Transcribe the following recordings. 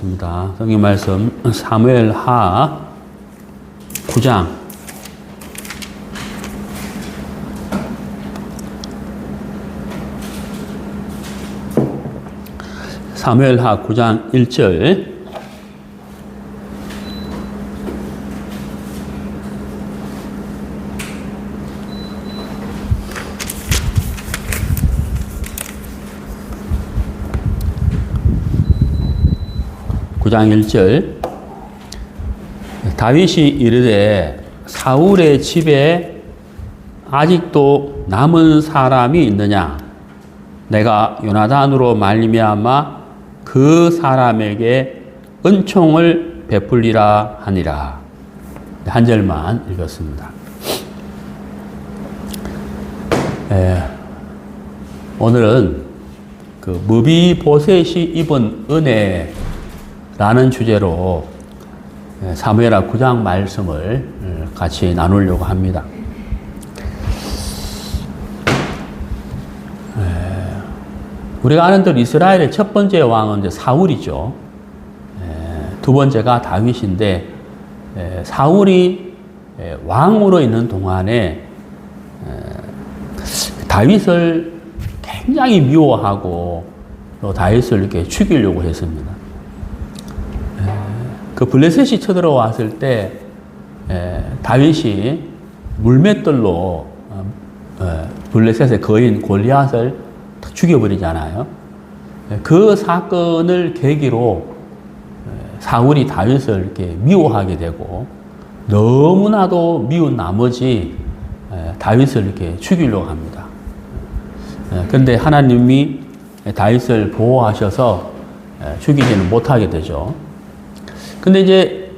보겠습니다. 성경 말씀 사무엘하 9장 1절 9장 1절 다윗이 이르되 사울의 집에 아직도 남은 사람이 있느냐? 내가 요나단으로 말미암아 그 사람에게 은총을 베풀리라 하니라. 한 절만 읽었습니다. 오늘은 그 무비보셋이 입은 은혜라는 주제로 사무엘하 9장 말씀을 같이 나누려고 합니다. 우리가 아는 대로 이스라엘의 첫 번째 왕은 이제 사울이죠. 두 번째가 다윗인데, 사울이 왕으로 있는 동안에 다윗을 굉장히 미워하고 또 다윗을 이렇게 죽이려고 했습니다. 그 블레셋이 쳐들어왔을 때 다윗이 물맷돌로 블레셋의 거인 골리앗을 죽여버리잖아요. 그 사건을 계기로 사울이 다윗을 이렇게 미워하게 되고 너무나도 미운 나머지 다윗을 이렇게 죽이려고 합니다. 그런데 하나님이 다윗을 보호하셔서 죽이지는 못하게 되죠. 근데 이제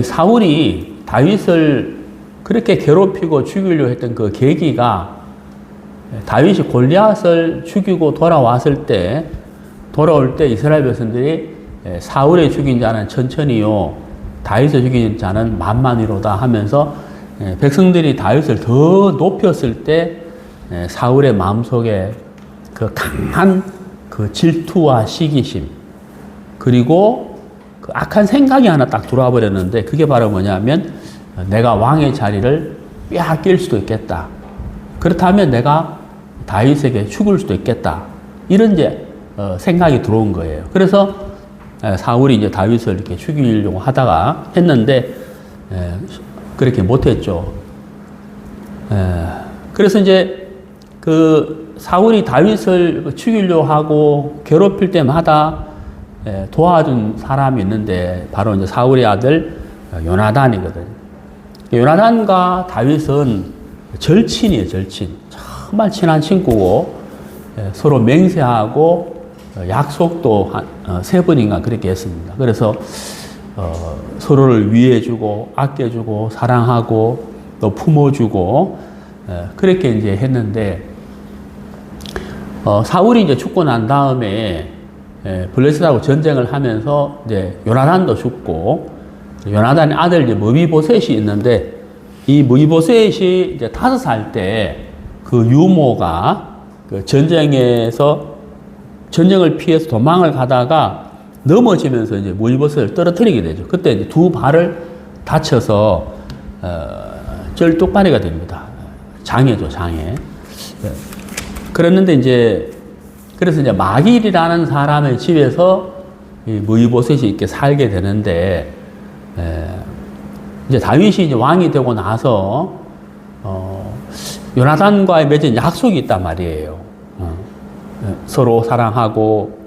사울이 다윗을 그렇게 괴롭히고 죽이려고 했던 그 계기가 다윗이 골리앗을 죽이고 돌아올 때 이스라엘 백성들이 사울의 죽인 자는 천천히요, 다윗을 죽인 자는 만만히로다 하면서 백성들이 다윗을 더 높였을 때 사울의 마음속에 그 강한 그 질투와 시기심, 그리고 그 악한 생각이 하나 딱 들어와 버렸는데, 그게 바로 뭐냐면 내가 왕의 자리를 빼앗길 수도 있겠다. 그렇다면 내가 다윗에게 죽을 수도 있겠다. 이런 이제 생각이 들어온 거예요. 그래서 사울이 이제 다윗을 이렇게 죽이려고 하다가 했는데 그렇게 못했죠. 그래서 이제 그 사울이 다윗을 죽이려고 하고 괴롭힐 때마다 도와준 사람이 있는데 바로 이제 사울의 아들 요나단이거든요. 요나단과 다윗은 절친이에요, 절친. 정말 친한 친구고 서로 맹세하고 약속도 한 3번인가 그렇게 했습니다. 그래서 서로를 위해주고 아껴주고 사랑하고 또 품어주고 그렇게 이제 했는데, 사울이 이제 죽고 난 다음에 블레셋하고 전쟁을 하면서 이제 요나단도 죽고, 요나단의 아들 이제 무비보셋이 있는데, 이 무비보셋이 이제 5살 때 그 유모가 그 전쟁에서 전쟁을 피해서 도망을 가다가 넘어지면서 이제 무비보셋을 떨어뜨리게 되죠. 그때 이제 두 발을 다쳐서 쩔뚝발이가 됩니다. 장애죠, 장애. 그랬는데 이제 그래서 이제 마길이라는 사람의 집에서 이 무비보셋이 이렇게 살게 되는데, 이제 다윗이 이제 왕이 되고 나서 요나단과의 맺은 약속이 있단 말이에요. 서로 사랑하고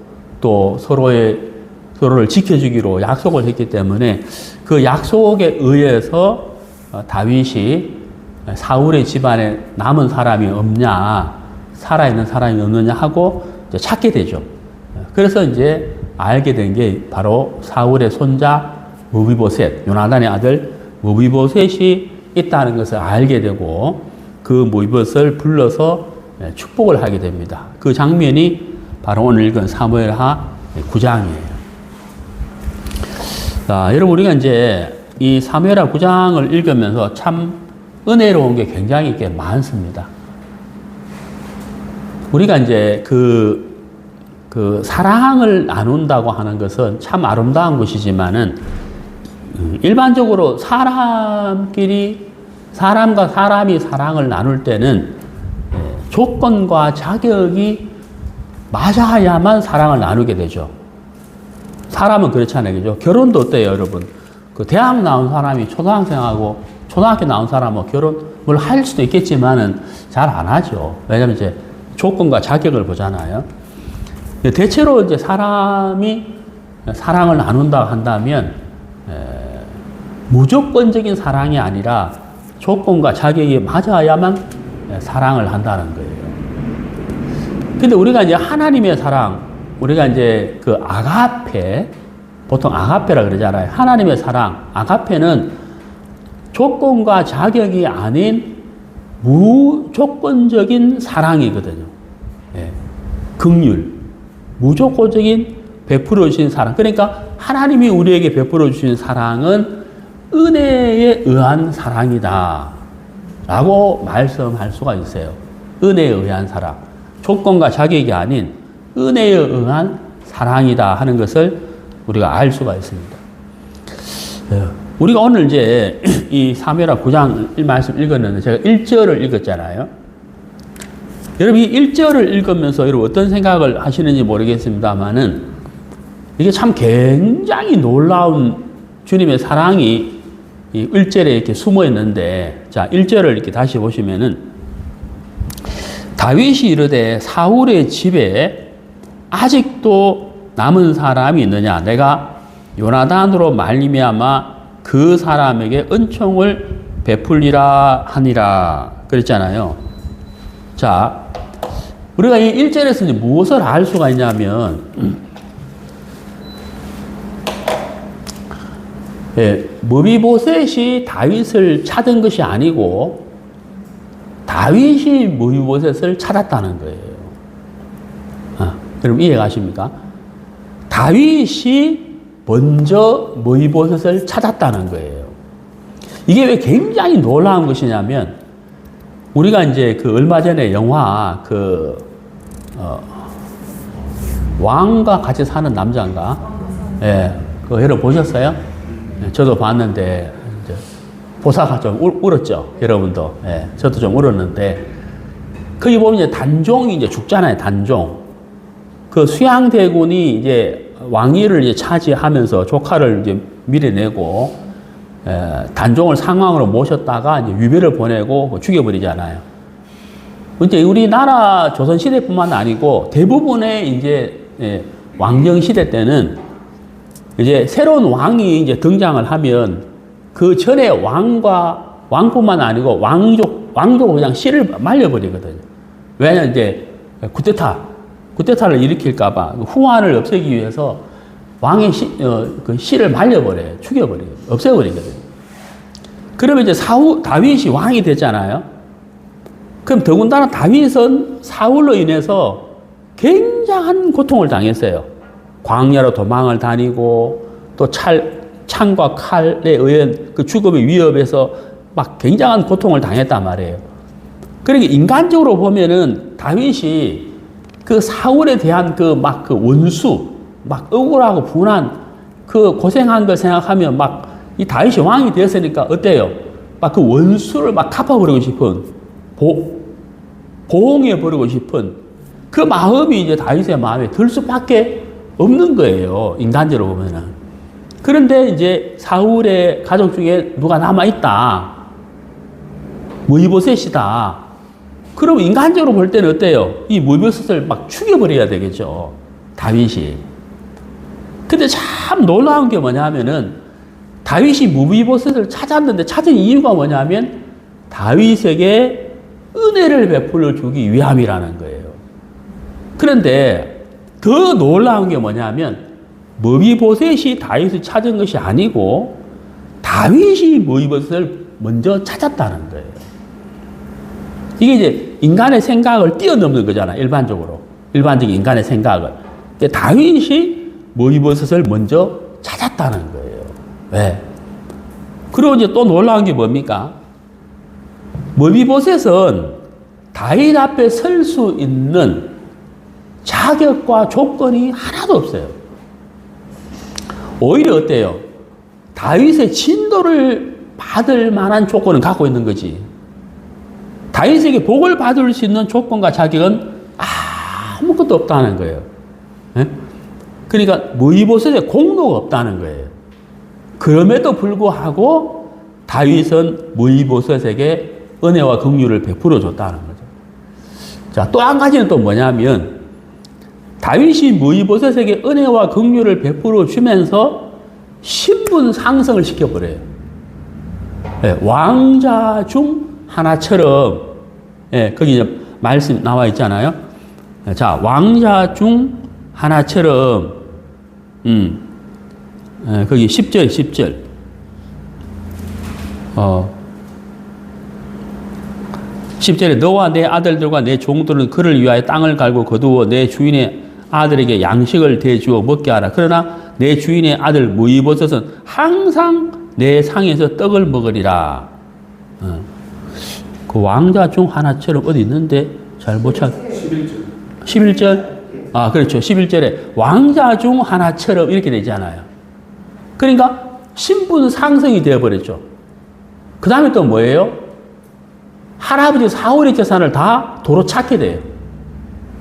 또 서로를 지켜주기로 약속을 했기 때문에 그 약속에 의해서 다윗이 사울의 집안에 남은 사람이 없냐, 살아있는 사람이 없느냐 하고 이제 찾게 되죠. 그래서 이제 알게 된 게 바로 사울의 손자 무비보셋, 요나단의 아들 무비보셋이 있다는 것을 알게 되고, 그 무비보셋을 불러서 축복을 하게 됩니다. 그 장면이 바로 오늘 읽은 사무엘하 9장이에요. 자, 여러분, 우리가 이제 이 사무엘하 9장을 읽으면서 참 은혜로운 게 굉장히 이렇게 많습니다. 우리가 이제 그 그 사랑을 나눈다고 하는 것은 참 아름다운 것이지만은 일반적으로 사람과 사람이 사랑을 나눌 때는 조건과 자격이 맞아야만 사랑을 나누게 되죠. 사람은 그렇잖아요. 그죠? 결혼도 어때요, 여러분? 그 대학 나온 사람이 초등학생하고 초등학교 나온 사람하고 결혼을 할 수도 있겠지만은 잘 안 하죠. 왜냐면 이제 조건과 자격을 보잖아요. 대체로 이제 사람이 사랑을 나눈다 한다면 무조건적인 사랑이 아니라 조건과 자격이 맞아야만 사랑을 한다는 거예요. 근데 우리가 이제 하나님의 사랑, 우리가 이제 그 아가페, 보통 아가페라 그러잖아요. 하나님의 사랑, 아가페는 조건과 자격이 아닌 무조건적인 사랑이거든요. 예. 긍휼, 무조건적인 베풀어 주신 사랑. 그러니까 하나님이 우리에게 베풀어 주신 사랑은 은혜에 의한 사랑이다 라고 말씀할 수가 있어요. 은혜에 의한 사랑. 조건과 자격이 아닌 은혜에 의한 사랑이다 하는 것을 우리가 알 수가 있습니다. 우리가 오늘 이제 이 사무엘하 9장 말씀 읽었는데 제가 1절을 읽었잖아요. 여러분 이 1절을 읽으면서 여러분 어떤 생각을 하시는지 모르겠습니다만은 이게 참 굉장히 놀라운 주님의 사랑이 이 1절에 이렇게 숨어 있는데, 자, 1절을 이렇게 다시 보시면은 다윗이 이르되 사울의 집에 아직도 남은 사람이 있느냐? 내가 요나단으로 말미암아 그 사람에게 은총을 베풀리라 하니라. 그랬잖아요. 자, 우리가 이 1절에서 이제 무엇을 알 수가 있냐면, 머비보셋이 다윗을 찾은 것이 아니고 다윗이 머비보셋을 찾았다는 거예요. 여러분 이해가십니까? 다윗이 먼저 머비보셋을 찾았다는 거예요. 이게 왜 굉장히 놀라운 것이냐면 우리가 이제 그 얼마 전에 영화 왕과 같이 사는 남자인가? 예, 그거 여러분 보셨어요? 저도 봤는데 보사가 좀 울었죠, 여러분도. 예, 저도 좀 울었는데 거기 보면 이제 단종이 이제 죽잖아요, 단종. 그 수양대군이 이제 왕위를 이제 차지하면서 조카를 이제 밀어내고 단종을 상왕으로 모셨다가 이제 유배를 보내고 죽여버리잖아요. 이제 우리나라 조선 시대뿐만 아니고 대부분의 이제 왕정 시대 때는 이제 새로운 왕이 이제 등장을 하면 그 전에 왕뿐만 아니고 왕족을 그냥 씨를 말려버리거든요. 왜냐면 이제 쿠데타를 일으킬까봐 후환을 없애기 위해서 왕의 그 씨를 말려버려요. 죽여버려요. 없애버리거든요. 그러면 이제 다윗이 왕이 됐잖아요. 그럼 더군다나 다윗은 사울로 인해서 굉장한 고통을 당했어요. 광야로 도망을 다니고 또 창과 칼에 의한 그 죽음의 위협에서 막 굉장한 고통을 당했단 말이에요. 그러니까 인간적으로 보면은 다윗이 그 사울에 대한 그 원수, 막 억울하고 분한 그 고생한 걸 생각하면 막 이 다윗이 왕이 되었으니까 어때요? 막 그 원수를 막 갚아버리고 싶은, 보응해버리고 싶은 그 마음이 이제 다윗의 마음에 들 수밖에 없는 거예요. 인간적으로 보면은. 그런데 이제 사울의 가족 중에 누가 남아있다. 머비보셋이다. 그러면 인간적으로 볼 때는 어때요? 이 머비보셋을 막 죽여버려야 되겠죠. 다윗이. 근데 참 놀라운 게 뭐냐면은 다윗이 머비보셋을 찾았는데 찾은 이유가 뭐냐면 다윗에게 은혜를 베풀어 주기 위함이라는 거예요. 그런데 더 놀라운 게 뭐냐면 머비보셋이 다윗을 찾은 것이 아니고 다윗이 머비보셋을 먼저 찾았다는 거예요. 이게 이제 인간의 생각을 뛰어넘는 거잖아요. 일반적인 인간의 생각을. 다윗이 머비보셋을 먼저 찾았다는 거예요. 왜? 그리고 이제 또 놀라운 게 뭡니까? 머비보셋은 다윗 앞에 설 수 있는 자격과 조건이 하나도 없어요. 오히려 어때요? 다윗의 진도를 받을 만한 조건은 갖고 있는 거지. 다윗에게 복을 받을 수 있는 조건과 자격은 아무것도 없다는 거예요. 네? 그러니까 무이보셋에 공로가 없다는 거예요. 그럼에도 불구하고 다윗은 무이보셋에게 은혜와 긍휼을 베풀어 줬다는 거죠. 자, 또 한 가지는 또 뭐냐면 다윗이 무이보셋에게 은혜와 긍휼을 베풀어 주면서 신분 상승을 시켜버려요. 네, 왕자 중 하나처럼, 네, 거기 이제 말씀 나와 있잖아요. 자, 왕자 중 하나처럼, 거기 10절. 10절에 너와 내 아들들과 내 종들은 그를 위하여 땅을 갈고 거두어 내 주인의 아들에게 양식을 대주어 먹게 하라. 그러나 내 주인의 아들 무이보셋은 항상 내 상에서 떡을 먹으리라. 그 왕자 중 하나처럼 어디 있는데 잘 못 찾. 11절. 아, 그렇죠. 11절에 왕자 중 하나처럼 이렇게 되잖아요. 그러니까 신분 상승이 되어버렸죠. 그 다음에 또 뭐예요? 할아버지 사울의 재산을 다 도로 찾게 돼요.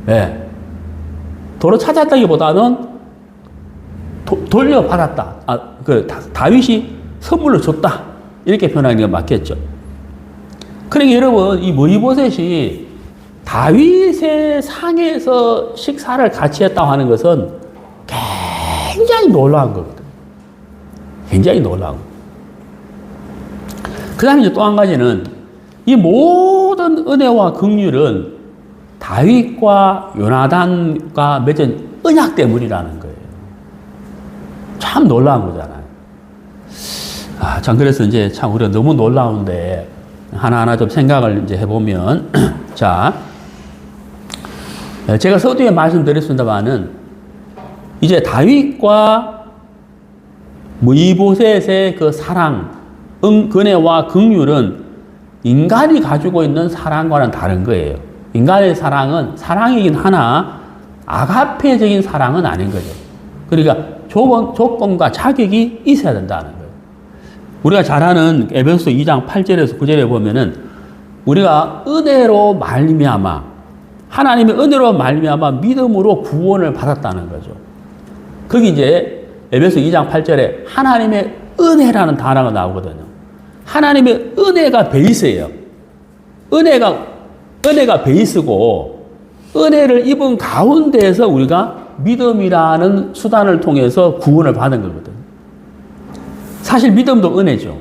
네. 도로 찾았다기보다는 돌려받았다. 다윗이 선물로 줬다. 이렇게 표현하는 게 맞겠죠. 그러니까 여러분, 이 무이보셋이 다윗의 상에서 식사를 같이 했다고 하는 것은 굉장히 놀라운 거거든. 굉장히 놀라운 거. 그 다음에 이제 또 한 가지는 이 모든 은혜와 긍휼은 다윗과 요나단과 맺은 언약 때문이라는 거예요. 참 놀라운 거잖아요. 참, 그래서 이제 참 우리가 너무 놀라운데 하나하나 좀 생각을 이제 해보면, 자, 제가 서두에 말씀드렸습니다만은 이제 다윗과 무이보셋의 그 사랑, 은혜와 긍휼은 인간이 가지고 있는 사랑과는 다른 거예요. 인간의 사랑은 사랑이긴 하나 아가페적인 사랑은 아닌 거죠. 그러니까 조건과 자격이 있어야 된다는 거예요. 우리가 잘 아는 에베소서 2장 8절에서 9절에 보면은 우리가 은혜로 말미암아 하나님의 은혜로 말미암아 믿음으로 구원을 받았다는 거죠. 거기 이제 에베소서 2장 8절에 하나님의 은혜라는 단어가 나오거든요. 하나님의 은혜가 베이스예요. 은혜가 베이스고 은혜를 입은 가운데에서 우리가 믿음이라는 수단을 통해서 구원을 받은 거거든요. 사실 믿음도 은혜죠.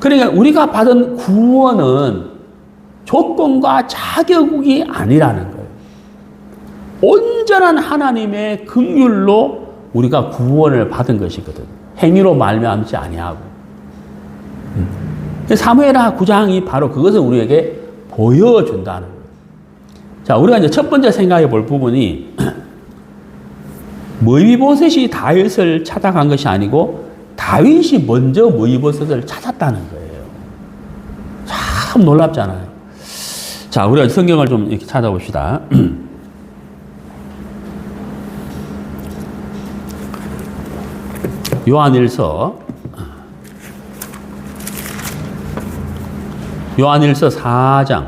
그러니까 우리가 받은 구원은 조건과 자격이 아니라는 거예요. 온전한 하나님의 긍휼로 우리가 구원을 받은 것이거든요. 행위로 말미암지 아니하고. 사무엘하 9장이 바로 그것을 우리에게 보여준다는 거예요. 자, 우리가 이제 첫 번째 생각해 볼 부분이 무이보셋이 다윗을 찾아간 것이 아니고 다윗이 먼저 무이보셋을 찾았다는 거예요. 참 놀랍잖아요. 자, 우리가 성경을 좀 이렇게 찾아봅시다. 요한일서 4장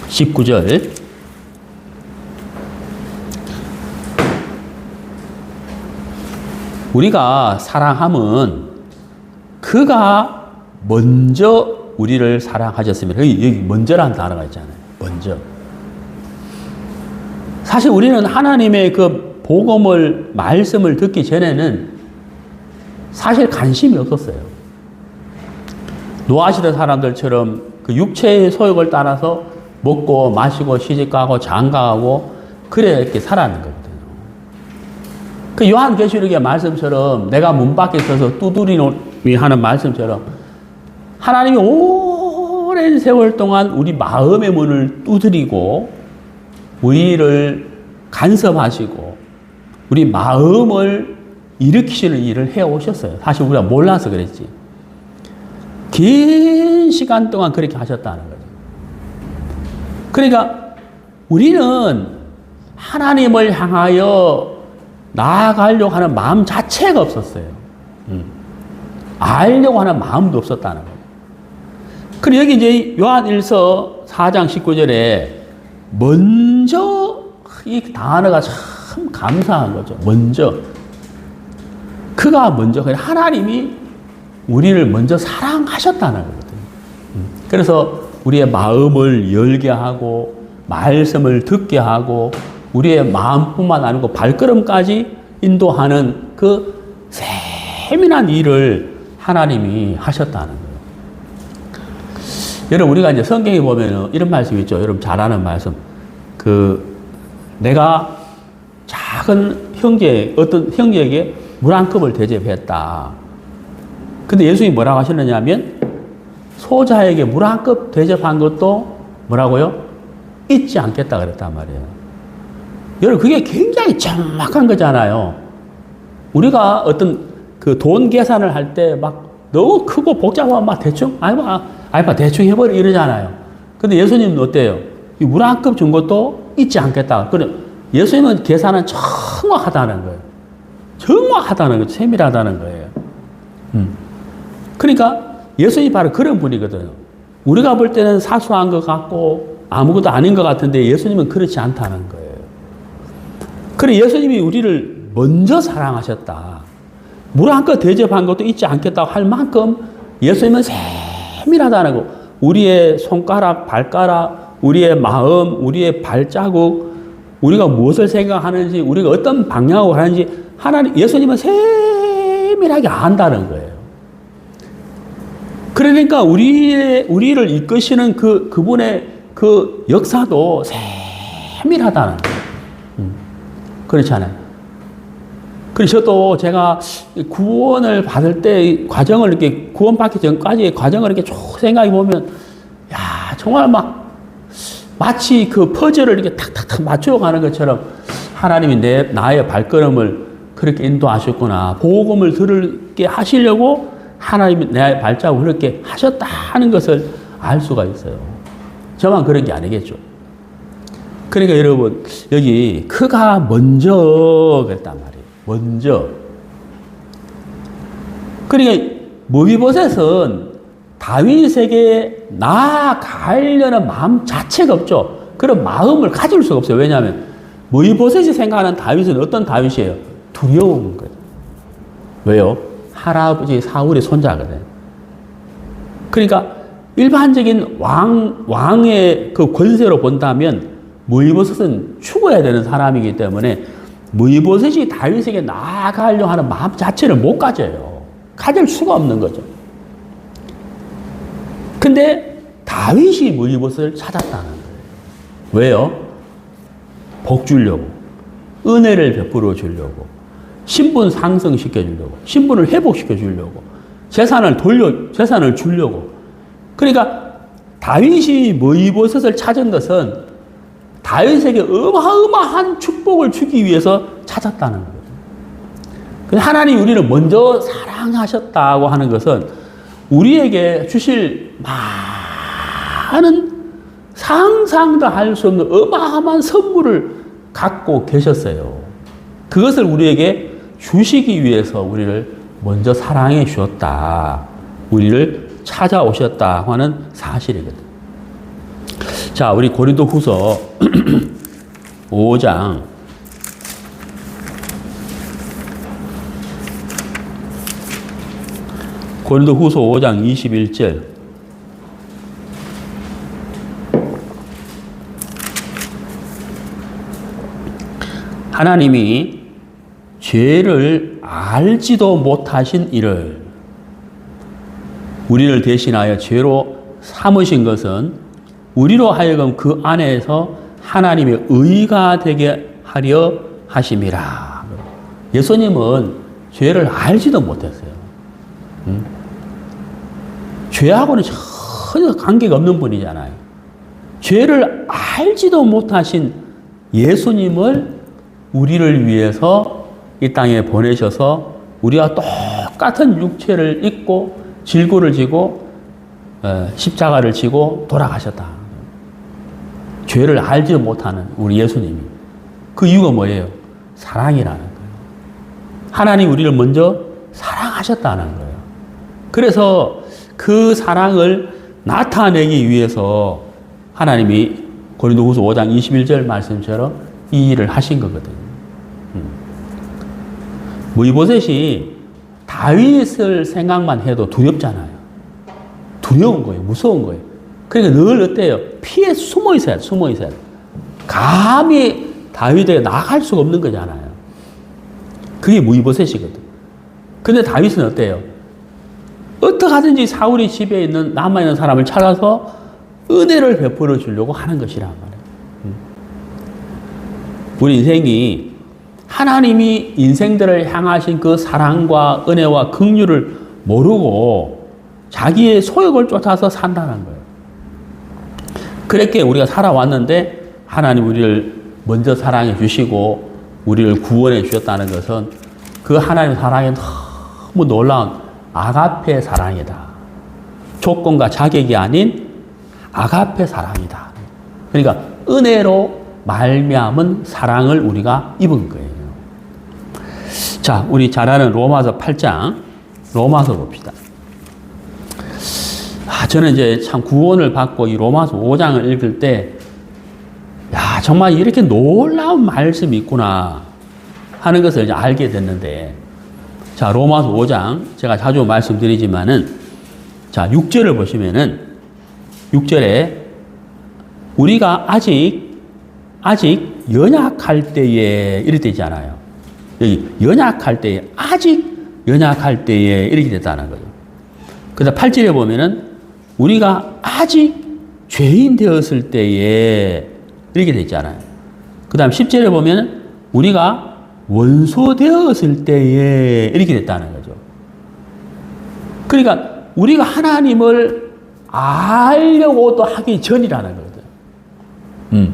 19절 우리가 사랑함은 그가 먼저 우리를 사랑하셨으면 여기 먼저라는 단어가 있잖아요. 먼저. 사실 우리는 하나님의 그 복음을 말씀을 듣기 전에는 사실 관심이 없었어요. 노아시대 사람들처럼 그 육체의 소욕을 따라서 먹고 마시고 시집가고 장가가고 그래 이렇게 살았는 거거든요. 그 요한계시록의 말씀처럼 내가 문 밖에 서서 두드리노니 하는 말씀처럼 하나님이 오랜 세월 동안 우리 마음의 문을 두드리고 우리를 간섭하시고 우리 마음을 일으키시는 일을 해오셨어요. 사실 우리가 몰라서 그랬지. 긴 시간 동안 그렇게 하셨다는 거죠. 그러니까 우리는 하나님을 향하여 나아가려고 하는 마음 자체가 없었어요. 알려고 하는 마음도 없었다는 거예요. 그리고 여기 이제 요한 1서 4장 19절에 먼저, 이 단어가 참 감사한 거죠. 먼저. 그가 먼저, 하나님이 우리를 먼저 사랑하셨다는 거거든요. 그래서 우리의 마음을 열게 하고, 말씀을 듣게 하고, 우리의 마음뿐만 아니고 발걸음까지 인도하는 그 세밀한 일을 하나님이 하셨다는 거예요. 여러분, 우리가 이제 성경에 보면 이런 말씀 있죠. 여러분 잘 아는 말씀. 내가 작은 어떤 형제에게 물 한 컵을 대접했다. 근데 예수님이 뭐라고 하셨느냐 하면, 소자에게 물 한 컵 대접한 것도 뭐라고요? 잊지 않겠다 그랬단 말이에요. 여러분, 그게 굉장히 정확한 거잖아요. 우리가 어떤 그 돈 계산을 할 때 막 너무 크고 복잡하면 막 대충, 대충 해버려 이러잖아요. 근데 예수님은 어때요? 이 물 한 컵 준 것도 잊지 않겠다. 그래, 예수님은 계산은 정확하다는 거예요. 정확하다는 거죠. 세밀하다는 거예요. 그러니까 예수님이 바로 그런 분이거든요. 우리가 볼 때는 사소한 것 같고 아무것도 아닌 것 같은데 예수님은 그렇지 않다는 거예요. 그래, 예수님이 우리를 먼저 사랑하셨다. 물 한 컵 대접한 것도 잊지 않겠다고 할 만큼 예수님은 세밀하다는 거. 우리의 손가락, 발가락, 우리의 마음, 우리의 발자국, 우리가 무엇을 생각하는지, 우리가 어떤 방향으로 하는지 예수님은 세밀하게 안다는 거예요. 그러니까 우리를 이끄시는 그분의 그 역사도 세밀하다는 거예요. 그렇잖아요. 그래서 저도 제가 구원을 받을 때 과정을 이렇게 구원받기 전까지의 과정을 이렇게 쭉 생각해 보면, 야, 정말 마치 그 퍼즐을 이렇게 탁탁탁 맞추어 가는 것처럼 하나님이 나의 발걸음을 그렇게 인도하셨구나. 복음을 들게 하시려고 하나님이 내 발자국을 그렇게 하셨다는 것을 알 수가 있어요. 저만 그런 게 아니겠죠. 그러니까 여러분, 여기 그가 먼저 그랬단 말이에요. 먼저. 그러니까 무비보셋은 다윗에게 나아가려는 마음 자체가 없죠. 그런 마음을 가질 수가 없어요. 왜냐하면 무비보셋이 생각하는 다윗은 어떤 다윗이에요? 두려운 거예요. 왜요? 할아버지 사울의 손자거든요. 그러니까 일반적인 왕의 그 권세로 본다면 무비보셋은 죽어야 되는 사람이기 때문에 무비보셋이 다윗에게 나아가려고 하는 마음 자체를 못 가져요. 가질 수가 없는 거죠. 근데 다윗이 무비보셋을 찾았다는 거예요. 왜요? 복 주려고, 은혜를 베풀어 주려고, 신분 상승시켜 주려고, 신분을 회복시켜 주려고, 재산을 주려고. 그러니까 다윗이 무비보셋을 찾은 것은 다윗에게 어마어마한 축복을 주기 위해서 찾았다는 거예요. 하나님이 우리를 먼저 사랑하셨다고 하는 것은 우리에게 주실 많은 상상도 할 수 없는 어마어마한 선물을 갖고 계셨어요. 그것을 우리에게 주시기 위해서 우리를 먼저 사랑해 주셨다. 우리를 찾아오셨다 하는 사실이거든요. 자, 우리 고린도후서 5장 21절. 하나님이 죄를 알지도 못하신 이를 우리를 대신하여 죄로 삼으신 것은 우리로 하여금 그 안에서 하나님의 의가 되게 하려 하심이라. 예수님은 죄를 알지도 못했어요. 죄하고는 전혀 관계가 없는 분이잖아요. 죄를 알지도 못하신 예수님을 우리를 위해서 이 땅에 보내셔서 우리와 똑같은 육체를 입고 질고를 지고 십자가를 지고 돌아가셨다. 죄를 알지 못하는 우리 예수님이. 그 이유가 뭐예요? 사랑이라는 거예요. 하나님 우리를 먼저 사랑하셨다는 거예요. 그래서 그 사랑을 나타내기 위해서 하나님이 고린도후서 5장 21절 말씀처럼 이 일을 하신 거거든요. 무이보셋이 다윗을 생각만 해도 두렵잖아요. 두려운 거예요. 무서운 거예요. 그러니까 늘 어때요? 피해 숨어 있어야 돼. 숨어 있어야 돼. 감히 다윗에게 나갈 수가 없는 거잖아요. 그게 무이보셋이거든. 근데 다윗은 어때요? 어떻게 하든지 사울이 집에 있는 남아있는 사람을 찾아서 은혜를 베풀어 주려고 하는 것이란 말이에요. 우리 인생이 하나님이 인생들을 향하신 그 사랑과 은혜와 긍휼을 모르고 자기의 소욕을 쫓아서 산다는 거예요. 그렇게 우리가 살아왔는데 하나님 우리를 먼저 사랑해 주시고 우리를 구원해 주셨다는 것은 그 하나님의 사랑이 너무 놀라운 아가페 사랑이다. 조건과 자격이 아닌 아가페 사랑이다. 그러니까 은혜로 말미암은 사랑을 우리가 입은 거예요. 자, 우리 잘 아는 로마서 8장, 로마서 봅시다. 저는 이제 참 구원을 받고 이 로마서 5장을 읽을 때, 야, 정말 이렇게 놀라운 말씀이 있구나 하는 것을 이제 알게 됐는데, 자, 로마서 5장, 제가 자주 말씀드리지만은, 자, 6절을 보시면은, 6절에 우리가 아직 연약할 때에 이렇게 되잖아요. 여기 연약할 때에, 아직 연약할 때에 이렇게 됐다는 거죠. 그 다음 8절에 보면은 우리가 아직 죄인 되었을 때에 이렇게 됐잖아요. 그 다음 10절에 보면은 우리가 원수 되었을 때에 이렇게 됐다는 거죠. 그러니까 우리가 하나님을 알려고도 하기 전이라는 거거든.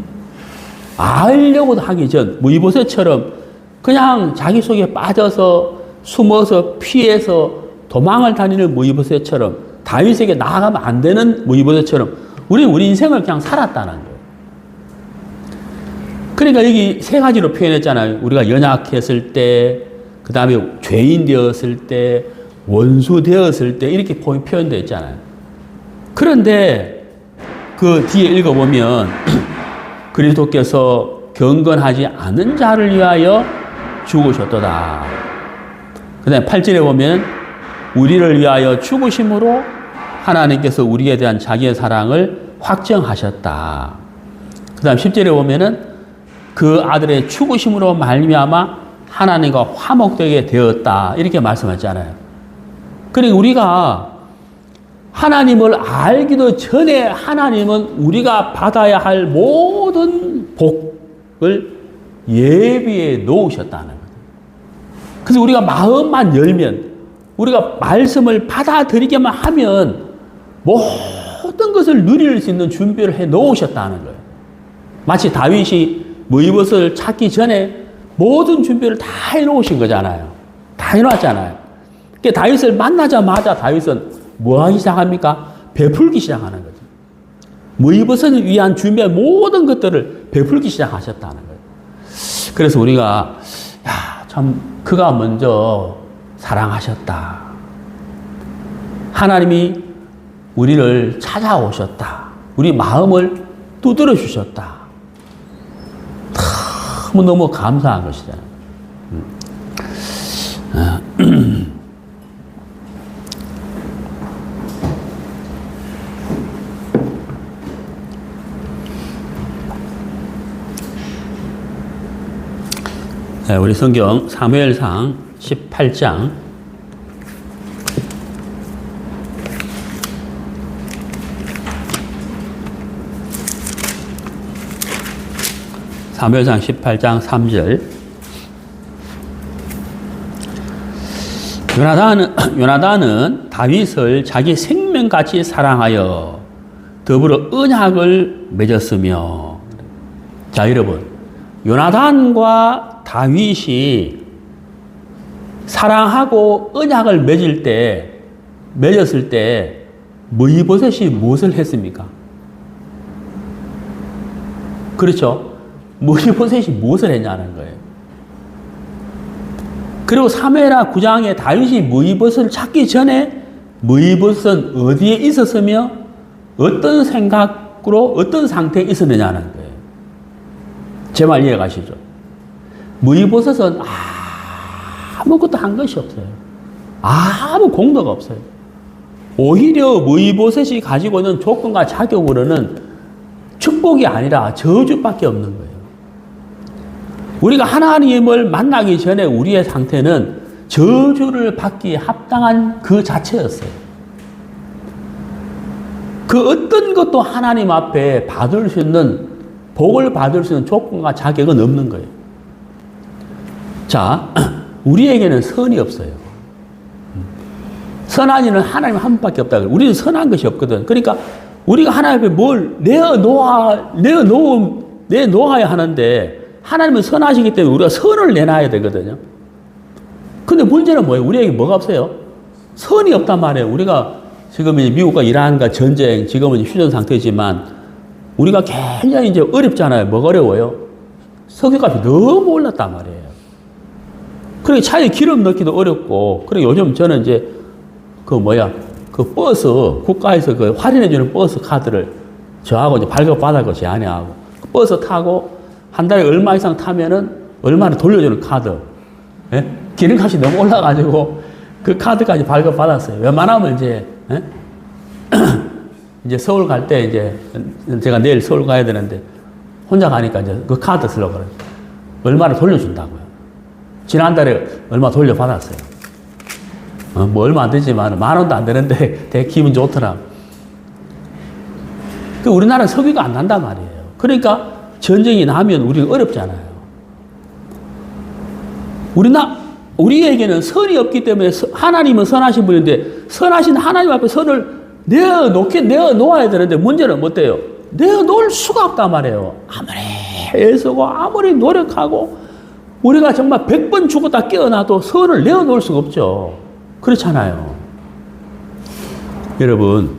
알려고도 하기 전, 무이보셋처럼 그냥 자기 속에 빠져서 숨어서 피해서 도망을 다니는 무이보셋처럼 다윗에게 나아가면 안 되는 무이보셋처럼 우리 인생을 그냥 살았다는 거예요. 그러니까 여기 세 가지로 표현했잖아요. 우리가 연약했을 때, 그 다음에 죄인 되었을 때, 원수 되었을 때 이렇게 표현되어 있잖아요. 그런데 그 뒤에 읽어보면 그리스도께서 경건하지 않은 자를 위하여 죽으셨도다. 그 다음에 8절에 보면 우리를 위하여 죽으심으로 하나님께서 우리에 대한 자기의 사랑을 확정하셨다. 그 다음 10절에 보면은 그 아들의 죽으심으로 말미암아 하나님과 화목되게 되었다. 이렇게 말씀하잖아요. 그러니까 우리가 하나님을 알기도 전에 하나님은 우리가 받아야 할 모든 복을 예비해 놓으셨다는 거예요. 그래서 우리가 마음만 열면, 우리가 말씀을 받아들이게만 하면 모든 것을 누릴 수 있는 준비를 해 놓으셨다는 거예요. 마치 다윗이 무이봇을 찾기 전에 모든 준비를 다 해 놓으신 거잖아요. 다 해 놨잖아요. 그러니까 다윗을 만나자마자 다윗은 뭐 하기 시작합니까? 베풀기 시작하는 거죠. 무이봇을 위한 준비한 모든 것들을 베풀기 시작하셨다는 거예요. 그래서 우리가 참 그가 먼저 사랑하셨다. 하나님이 우리를 찾아오셨다. 우리 마음을 두드려 주셨다. 너무 감사한 것이잖아요. 우리 성경 사무엘상 18장 사무엘상 18장 3절 요나단은 다윗을 자기 생명같이 사랑하여 더불어 언약을 맺었으며. 자, 여러분, 요나단과 다윗이 사랑하고 언약을 맺었을 때 무이보셋이 무엇을 했습니까? 그렇죠? 무이보셋이 무엇을 했냐는 거예요. 그리고 사무엘하 9장에 다윗이 무이보셋을 찾기 전에 무이보셋은 어디에 있었으며 어떤 생각으로 어떤 상태에 있었느냐는 거예요. 제 말 이해가시죠? 무이보셋은 아무것도 한 것이 없어요. 아무 공로가 없어요. 오히려 무이보셋이 가지고 있는 조건과 자격으로는 축복이 아니라 저주밖에 없는 거예요. 우리가 하나님을 만나기 전에 우리의 상태는 저주를 받기에 합당한 그 자체였어요. 그 어떤 것도 하나님 앞에 받을 수 있는, 복을 받을 수 있는 조건과 자격은 없는 거예요. 자, 우리에게는 선이 없어요. 선한 이는 하나님 한 분밖에 없다. 우리는 선한 것이 없거든. 그러니까 우리가 하나님 앞에 뭘 내놓아야 하는데, 하나님은 선하시기 때문에 우리가 선을 내놔야 되거든요. 근데 문제는 뭐예요? 우리에게 뭐가 없어요? 선이 없단 말이에요. 우리가 지금 이제 미국과 이란과 전쟁, 지금은 휴전 상태지만, 우리가 굉장히 이제 어렵잖아요. 뭐가 어려워요? 석유값이 너무 올랐단 말이에요. 그러니까 차에 기름 넣기도 어렵고, 그리고 요즘 저는 이제 그 버스, 국가에서 그 할인해주는 버스 카드를 저하고 이제 발급받아고 제안하고, 버스 타고 한 달에 얼마 이상 타면은 얼마나 돌려주는 카드. 예? 기름값이 너무 올라가지고 그 카드까지 발급받았어요. 웬만하면 이제, 예? 이제 서울 갈 때 이제 제가 내일 서울 가야 되는데 혼자 가니까 이제 그 카드 쓰려고 그래요. 얼마나 돌려준다고요. 지난달에 얼마 돌려받았어요. 뭐 얼마 안 되지만 10,000원도 안 되는데 되게 기분 좋더라. 그 우리나라는 석유가 안 난단 말이에요. 그러니까 전쟁이 나면 우리가 어렵잖아요. 우리에게는 선이 없기 때문에 하나님은 선하신 분인데 선하신 하나님 앞에 선을 내어놓아야 되는데 문제는 뭐 어때요? 내어놓을 수가 없단 말이에요. 아무리 애쓰고 아무리 노력하고 우리가 정말 100번 죽었다 깨어나도 선을 내어놓을 수가 없죠. 그렇잖아요. 여러분,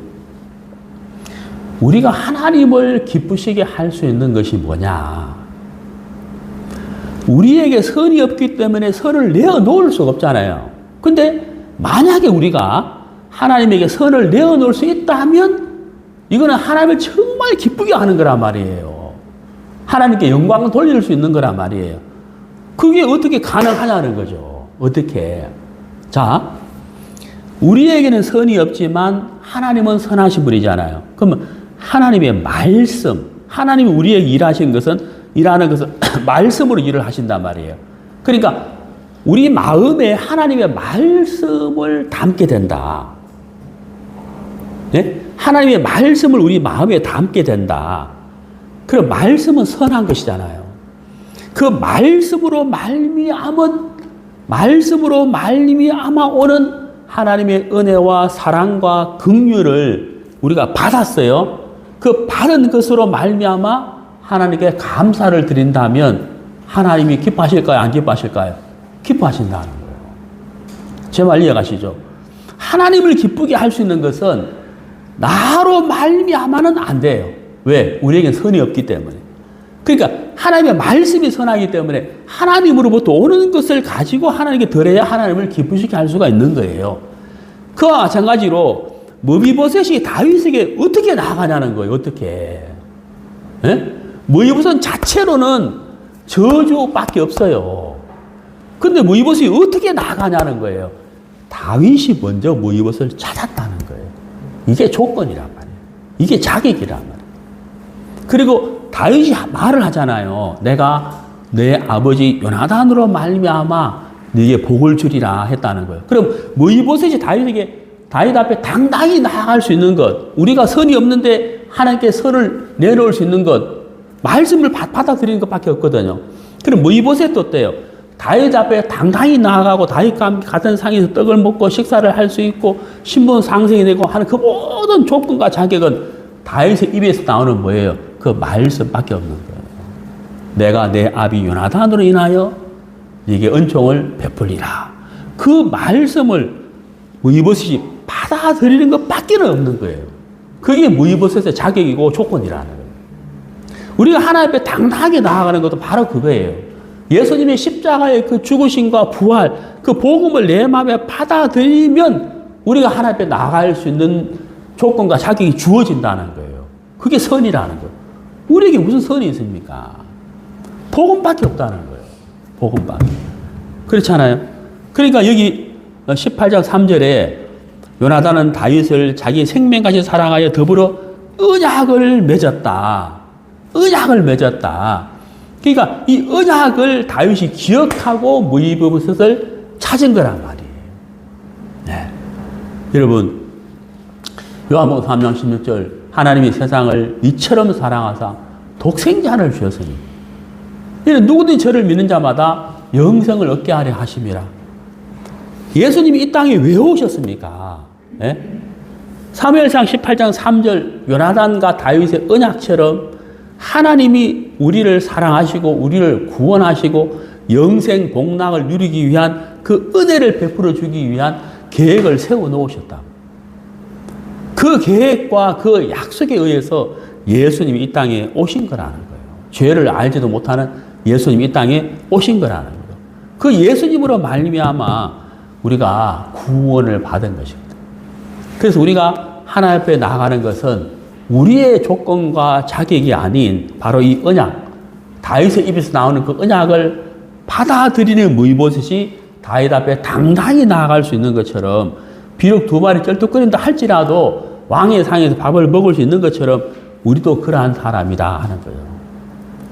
우리가 하나님을 기쁘시게 할 수 있는 것이 뭐냐? 우리에게 선이 없기 때문에 선을 내어놓을 수가 없잖아요. 근데 만약에 우리가 하나님에게 선을 내어놓을 수 있다면 이거는 하나님을 정말 기쁘게 하는 거란 말이에요. 하나님께 영광을 돌릴 수 있는 거란 말이에요. 그게 어떻게 가능하냐는 거죠. 어떻게? 자, 우리에게는 선이 없지만 하나님은 선하신 분이잖아요. 그러면 하나님의 말씀, 하나님이 우리에게 일하는 것은 말씀으로 일을 하신단 말이에요. 그러니까 우리 마음에 하나님의 말씀을 담게 된다. 네? 하나님의 말씀을 우리 마음에 담게 된다. 그럼 말씀은 선한 것이잖아요. 그 말씀으로 말미암아 오는 하나님의 은혜와 사랑과 긍휼을 우리가 받았어요. 그 받은 것으로 말미암아 하나님께 감사를 드린다면 하나님이 기뻐하실까요? 안 기뻐하실까요? 기뻐하신다는 거예요. 제 말 이해가시죠? 하나님을 기쁘게 할 수 있는 것은 나로 말미암아는 안 돼요. 왜? 우리에겐 선이 없기 때문에. 그러니까 하나님의 말씀이 선하기 때문에 하나님으로부터 오는 것을 가지고 하나님께 드려야 하나님을 기쁘시게 할 수가 있는 거예요. 그와 마찬가지로 무비보셋이 다윗에게 어떻게 나아가냐는 거예요. 어떻게? 예? 무비보셋 자체로는 저주밖에 없어요. 근데 무비보셋이 어떻게 나아가냐는 거예요. 다윗이 먼저 무비보셋을 찾았다는 거예요. 이게 조건이란 말이에요. 이게 자격이란 말이에요. 그리고 다윗이 말을 하잖아요. 내가 내 아버지 요나단으로 말미암아 네게 복을 주리라 했다는 거예요. 그럼 무비보셋이 다윗 앞에 당당히 나아갈 수 있는 것, 우리가 선이 없는데 하나님께 선을 내놓을 수 있는 것, 말씀을 받아들이는 것밖에 없거든요. 그럼 무비보셋도 어때요? 다윗 앞에 당당히 나아가고 다윗과 같은 상에서 떡을 먹고 식사를 할 수 있고 신분 상승이 되고 하는 그 모든 조건과 자격은 다윗의 입에서 나오는 뭐예요? 그 말씀밖에 없는 거예요. 내가 내 아비 요나단으로 인하여 네게 은총을 베풀리라. 그 말씀을 무비보셋이 받아들이는 것밖에 없는 거예요. 그게 무이보셋의 자격이고 조건이라는 거예요. 우리가 하나님 앞에 당당하게 나아가는 것도 바로 그거예요. 예수님의 십자가의 그 죽으심과 부활, 그 복음을 내 마음에 받아들이면 우리가 하나님 앞에 나아갈 수 있는 조건과 자격이 주어진다는 거예요. 그게 선이라는 거예요. 우리에게 무슨 선이 있습니까? 복음밖에 없다는 거예요. 복음밖에. 그렇잖아요. 그러니까 여기 18장 3절에 요나단은 다윗을 자기 생명같이 사랑하여 더불어 언약을 맺었다. 언약을 맺었다. 그러니까 이 언약을 다윗이 기억하고 무이보셋을 찾은 거란 말이에요. 네. 여러분, 요한복음 3장 16절 하나님이 세상을 이처럼 사랑하사 독생자를 주셨으니 이는 누구든지 저를 믿는 자마다 영생을 얻게 하려 하심이라. 예수님이 이 땅에 왜 오셨습니까? 네? 사무엘상 18장 3절 요나단과 다윗의 언약처럼 하나님이 우리를 사랑하시고 우리를 구원하시고 영생 복락을 누리기 위한 그 은혜를 베풀어 주기 위한 계획을 세워 놓으셨다. 그 계획과 그 약속에 의해서 예수님이 이 땅에 오신 거라는 거예요. 죄를 알지도 못하는 예수님이 이 땅에 오신 거라는 거예요. 그 예수님으로 말미암아 우리가 구원을 받은 것입니다. 그래서 우리가 하나님 앞에 나아가는 것은 우리의 조건과 자격이 아닌 바로 이 언약, 다윗의 입에서 나오는 그 언약을 받아들이는 무이보셋이 다윗 앞에 당당히 나아갈 수 있는 것처럼, 비록 두 발이 쩔뚝거린다 할지라도 왕의 상에서 밥을 먹을 수 있는 것처럼 우리도 그러한 사람이다 하는 거예요.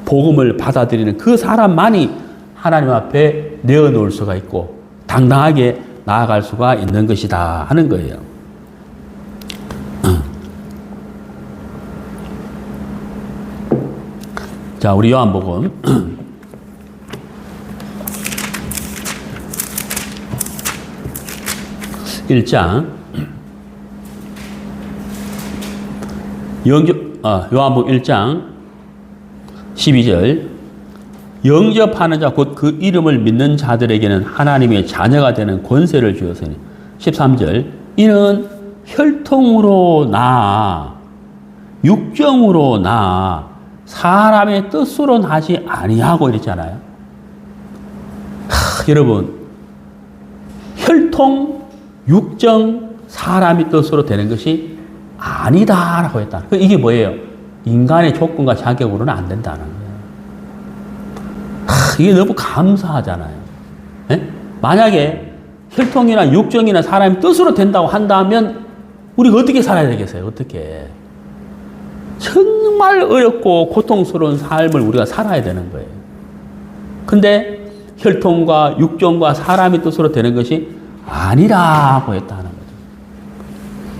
복음을 받아들이는 그 사람만이 하나님 앞에 내어놓을 수가 있고 당당하게 나아갈 수가 있는 것이다 하는 거예요. 자, 우리 요한복음 1장 요한복음 1장 12절 영접하는 자 곧 그 이름을 믿는 자들에게는 하나님의 자녀가 되는 권세를 주었으니 13절 이는 혈통으로 나 육정으로 나 사람의 뜻으로 나지 아니하고 이랬잖아요. 여러분 혈통, 육정, 사람의 뜻으로 되는 것이 아니다라고 했다. 이게 뭐예요? 인간의 조건과 자격으로는 안 된다는 거예요. 이게 너무 감사하잖아요. 네? 만약에 혈통이나 육정이나 사람의 뜻으로 된다고 한다면 우리가 어떻게 살아야 되겠어요? 어떻게? 정말 어렵고 고통스러운 삶을 우리가 살아야 되는 거예요. 근데 혈통과 육정과 사람의 뜻으로 되는 것이 아니라고 했다는 거죠.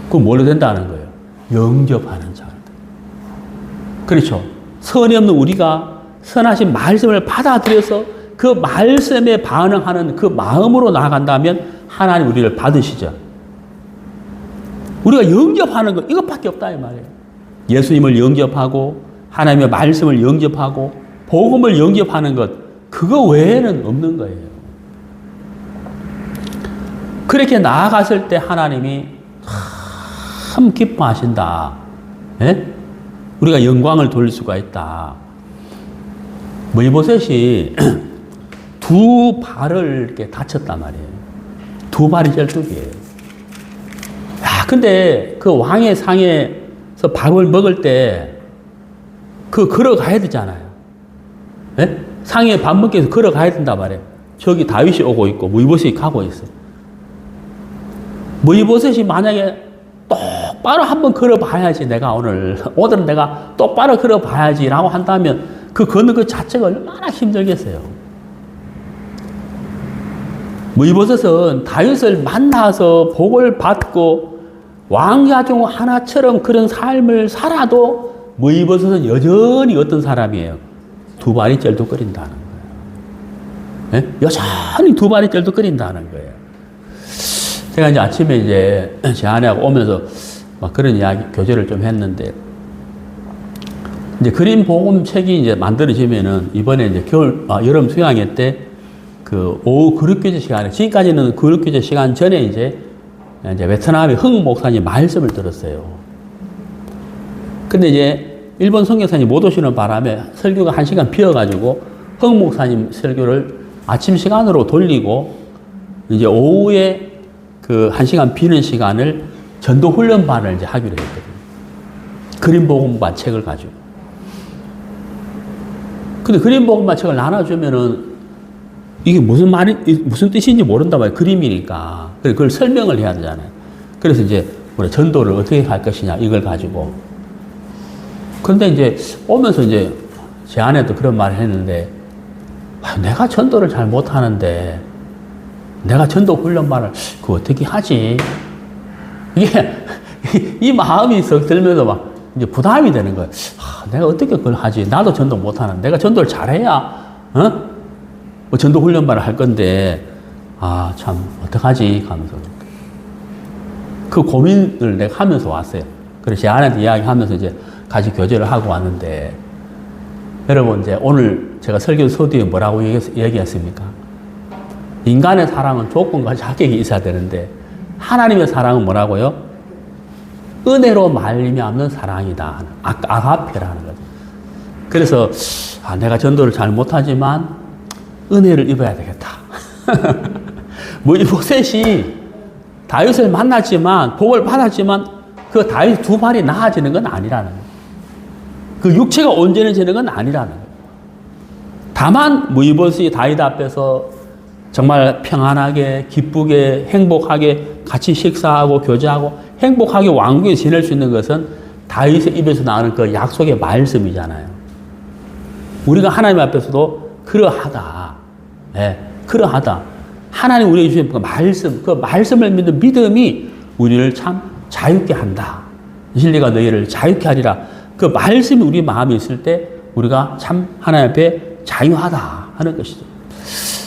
그럼 뭘로 된다는 거예요? 영접하는 자. 그렇죠. 선이 없는 우리가 선하신 말씀을 받아들여서 그 말씀에 반응하는 그 마음으로 나아간다면 하나님 우리를 받으시죠. 우리가 영접하는 것 이것밖에 없다 이 말이에요. 예수님을 영접하고 하나님의 말씀을 영접하고 복음을 영접하는 것 그거 외에는 없는 거예요. 그렇게 나아갔을 때 하나님이 참 기뻐하신다. 예? 우리가 영광을 돌릴 수가 있다. 무이보셋이 두 발을 이렇게 다쳤단 말이에요. 두 발이 쩔뚝이에요. 야, 근데 그 왕의 상에서 밥을 먹을 때 걸어가야 되잖아요. 예? 상에 밥 먹기 위해서 걸어가야 된단 말이에요. 저기 다윗이 오고 있고 무이보셋이 가고 있어요. 무이보셋이 만약에 똑바로 한번 걸어봐야지 오늘은 내가 똑바로 걸어봐야지 라고 한다면 그 걷는 것 자체가 얼마나 힘들겠어요. 무이보셋은 다윗을 만나서 복을 받고 왕자 중 하나처럼 그런 삶을 살아도 무이보셋은 여전히 어떤 사람이에요? 두 발이 쩔뚝거린다는 거예요. 네? 여전히 두 발이 쩔뚝거린다는 거예요. 제가 이제 아침에 이제 제 아내하고 오면서 막 그런 이야기, 교제를 좀 했는데, 이제 그림 복음 책이 이제 만들어지면은 이번에 이제 여름 수양회 때 그 오후 그룹교제 시간에, 지금까지는 그룹교제 시간 전에 이제 이제 베트남의 흥 목사님 말씀을 들었어요. 근데 이제 일본 선교사님 못 오시는 바람에 설교가 1시간 비어가지고 흥 목사님 설교를 아침 시간으로 돌리고 이제 오후에 그 1시간 비는 시간을 전도 훈련반을 이제 하기로 했거든요. 그린복음반 책을 가지고. 근데 그린복음반 책을 나눠주면은 이게 무슨 말이, 무슨 뜻인지 모른단 말이에요. 그림이니까. 그걸 설명을 해야 되잖아요. 그래서 이제 우리 전도를 어떻게 할 것이냐, 이걸 가지고. 근데 이제 오면서 이제 제 아내도 그런 말을 했는데, 내가 전도를 잘 못하는데, 내가 전도 훈련반을 그거 어떻게 하지? 이게, 이 마음이 썩 들면서 막 이제 부담이 되는 거예요. 내가 어떻게 그걸 하지? 나도 전도 못하는데, 내가 전도를 잘해야, 뭐 전도 훈련반을 할 건데, 참, 어떡하지? 하면서. 그 고민을 내가 하면서 왔어요. 그래서 제 아내한테 이야기하면서 이제 같이 교제를 하고 왔는데, 여러분, 이제 오늘 제가 설교 서두에 뭐라고 얘기했습니까? 인간의 사랑은 조건과 자격이 있어야 되는데, 하나님의 사랑은 뭐라고요? 은혜로 말미암는 사랑이다. 아가페라는 거죠. 그래서, 내가 전도를 잘 못하지만, 은혜를 입어야 되겠다. 뭐, 이 모셋이 다윗을 만났지만, 복을 받았지만, 그 다윗 두 발이 나아지는 건 아니라는 거예요. 그 육체가 온전해지는 건 아니라는 거예요. 다만, 무이봇이 다윗 앞에서 정말 평안하게, 기쁘게, 행복하게 같이 식사하고 교제하고 행복하게 왕국에 지낼 수 있는 것은 다윗의 입에서 나오는 그 약속의 말씀이잖아요. 우리가 하나님 앞에서도 그러하다. 그러하다. 하나님 우리에게 주신 그 말씀을 믿는 믿음이 우리를 참 자유케 한다. 진리가 너희를 자유케 하리라. 그 말씀이 우리 마음에 있을 때 우리가 참 하나님 앞에 자유하다 하는 것이죠.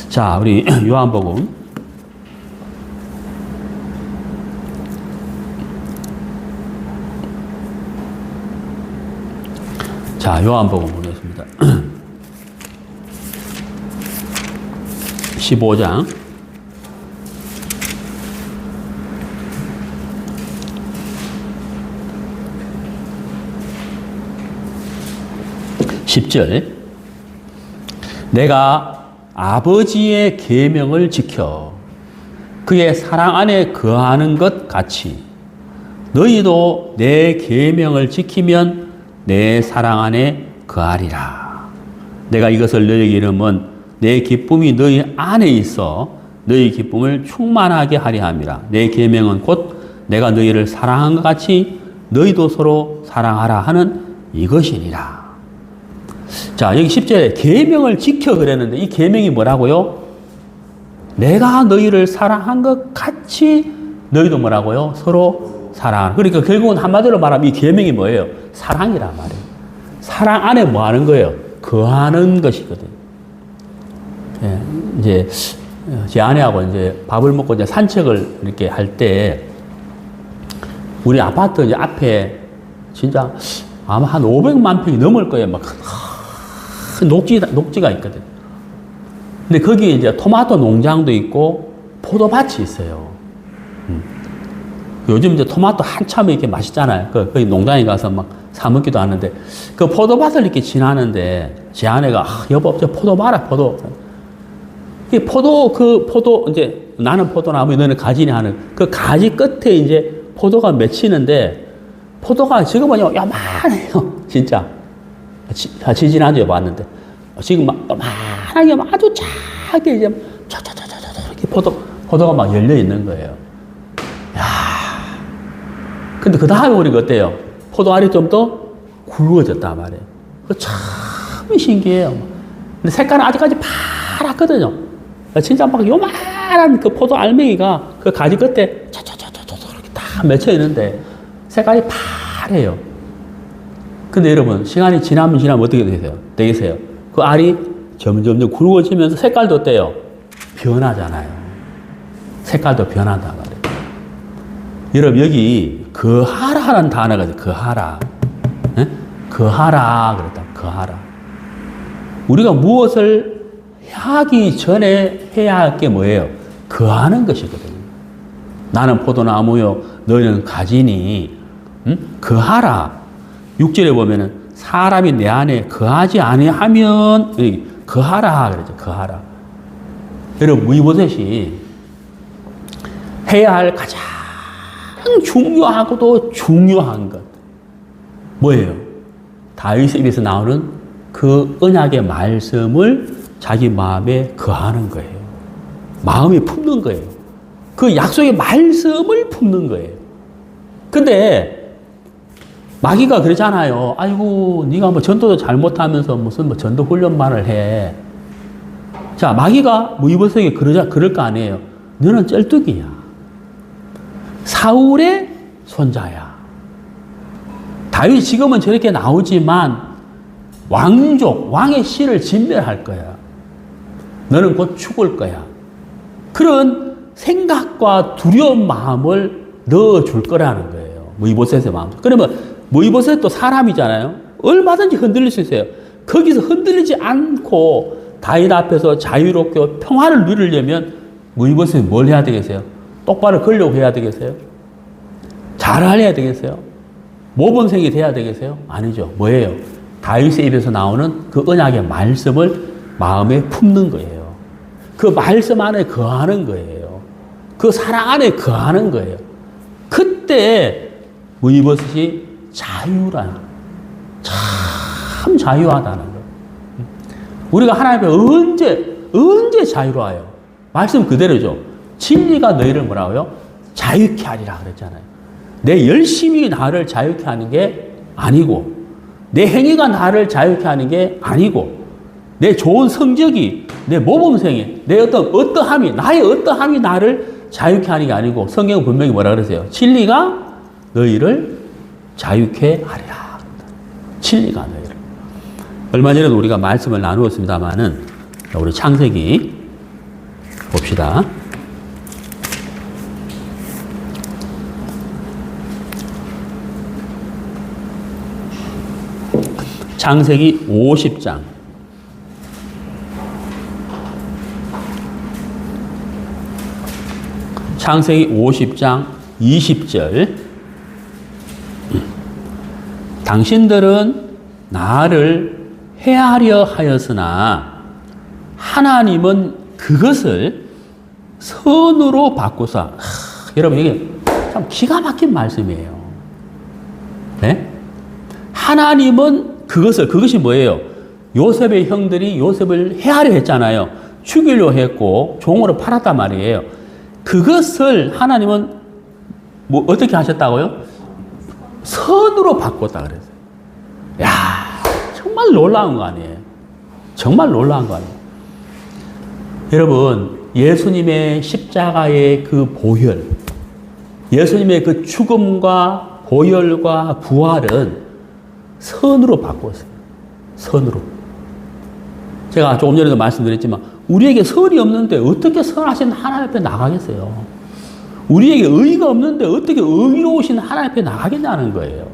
자, 우리 요한복음 15장 10절 내가 아버지의 계명을 지켜 그의 사랑 안에 거하는 것 같이 너희도 내 계명을 지키면 내 사랑 안에 거하리라. 내가 이것을 너희에게 이르면 내 기쁨이 너희 안에 있어 너희 기쁨을 충만하게 하려 함이라. 내 계명은 곧 내가 너희를 사랑한 것 같이 너희도 서로 사랑하라 하는 이것이니라. 자, 여기 10절에 계명을 지켜 그랬는데 이 계명이 뭐라고요? 내가 너희를 사랑한 것 같이 너희도 뭐라고요? 서로 사랑하라. 그러니까 결국은 한마디로 말하면 이 계명이 뭐예요? 사랑이란 말이에요. 사랑 안에 뭐 하는 거예요? 거하는 것이거든요. 예, 이제 제 아내하고 이제 밥을 먹고 이제 산책을 이렇게 할 때 우리 아파트 이제 앞에 진짜 아마 한 500만 평이 넘을 거예요. 막 녹지가 있거든. 근데 거기에 이제 토마토 농장도 있고 포도밭이 있어요. 요즘 이제 토마토 한참 이렇게 맛있잖아요. 거기 농장에 가서 막 사먹기도 하는데 그 포도밭을 이렇게 지나는데 제 아내가 여보 저 포도 봐라 포도. 이 포도 이제 나는 포도나무 너는 가지니 하는 그 가지 끝에 이제 포도가 맺히는데 포도가 지금은 요만해요. 진짜. 지지난주에 봤는데 지금 막 요만하게 아주 작게 이제 이렇게 포도가 막 열려 있는 거예요. 야. 근데 그 다음에 우리가 어때요? 포도 알이 좀 더 굵어졌단 말이에요. 그 참 신기해요. 근데 색깔은 아직까지 파랗거든요. 진짜 막 요만한 그 포도 알맹이가 그 가지 끝에 이렇게 딱 맺혀 있는데 색깔이 파래요. 근데 여러분, 시간이 지나면 어떻게 되겠어요? 그 알이 점점 굵어지면서 색깔도 어때요? 변하잖아요. 색깔도 변한단 말이에요. 여러분, 여기 거하라라는 단어가 있어요. 거하라. 네? 거하라. 그랬다. 거하라. 우리가 무엇을 하기 전에 해야 할 게 뭐예요? 거하는 것이거든요. 나는 포도나무요 너희는 가지니 거하라. 6절에 보면은 사람이 내 안에 거하지 아니하면 거하라 그러죠. 거하라. 여러분 무이보셋이 해야 할 가장 중요하고도 중요한 것 뭐예요? 다윗의 입에서 나오는 그 언약의 말씀을 자기 마음에 거하는 거예요. 마음에 품는 거예요. 그 약속의 말씀을 품는 거예요. 근데 마귀가 그러잖아요. 아이고 네가 뭐 전도도 잘못하면서 무슨 뭐 전도 훈련만을 해. 자, 마귀가 무이보셋에게 그럴 거 아니에요. 너는 쩔뚝이야. 사울의 손자야. 다윗이 지금은 저렇게 나오지만 왕의 씨를 진멸할 거야. 너는 곧 죽을 거야. 그런 생각과 두려운 마음을 넣어줄 거라는 거예요. 무이보셋의 마음. 그러면 무이보셋도 사람이잖아요. 얼마든지 흔들릴 수 있어요. 거기서 흔들리지 않고 다윗 앞에서 자유롭게 평화를 누리려면 무이보셋이 뭘 해야 되겠어요? 똑바로 걸려고 해야 되겠어요? 잘해야 되겠어요? 모범생이 돼야 되겠어요? 아니죠. 뭐예요? 다윗의 입에서 나오는 그 언약의 말씀을 마음에 품는 거예요. 그 말씀 안에 거하는 거예요. 그 사랑 안에 거하는 거예요. 그때 무이보셋이 자유라는, 참 자유하다는 거예요. 우리가 하나님 앞에 언제 자유로워요? 말씀 그대로죠. 진리가 너희를 뭐라고요? 자유케 하리라 그랬잖아요. 내 열심히 나를 자유케 하는 게 아니고, 내 행위가 나를 자유케 하는 게 아니고, 내 좋은 성적이, 내 모범생이, 내 어떠함이, 나의 어떠함이 나를 자유케 하는 게 아니고, 성경은 분명히 뭐라 그러세요? 진리가 너희를 자유케 하리라. 진리가 너희를. 얼마 전에도 우리가 말씀을 나누었습니다만은, 우리 창세기 봅시다. 창세기 50장. 창세기 50장 20절. 당신들은 나를 해하려 하였으나 하나님은 그것을 선으로 바꾸사. 여러분 이게 참 기가 막힌 말씀이에요. 네? 하나님은 그것이 뭐예요? 요셉의 형들이 요셉을 해하려 했잖아요. 죽이려 했고 종으로 팔았단 말이에요. 그것을 하나님은 뭐 어떻게 하셨다고요? 선으로 바꿨다 그랬어요. 야, 정말 놀라운 거 아니에요? 정말 놀라운 거 아니에요? 여러분, 예수님의 십자가의 그 보혈, 예수님의 그 죽음과 보혈과 부활은 선으로 바꿨어요. 선으로. 제가 조금 전에도 말씀드렸지만 우리에게 선이 없는데 어떻게 선하신 하나님 앞에 나가겠어요? 우리에게 의의가 없는데 어떻게 의로우신 하나님 앞에 나가겠냐는 거예요.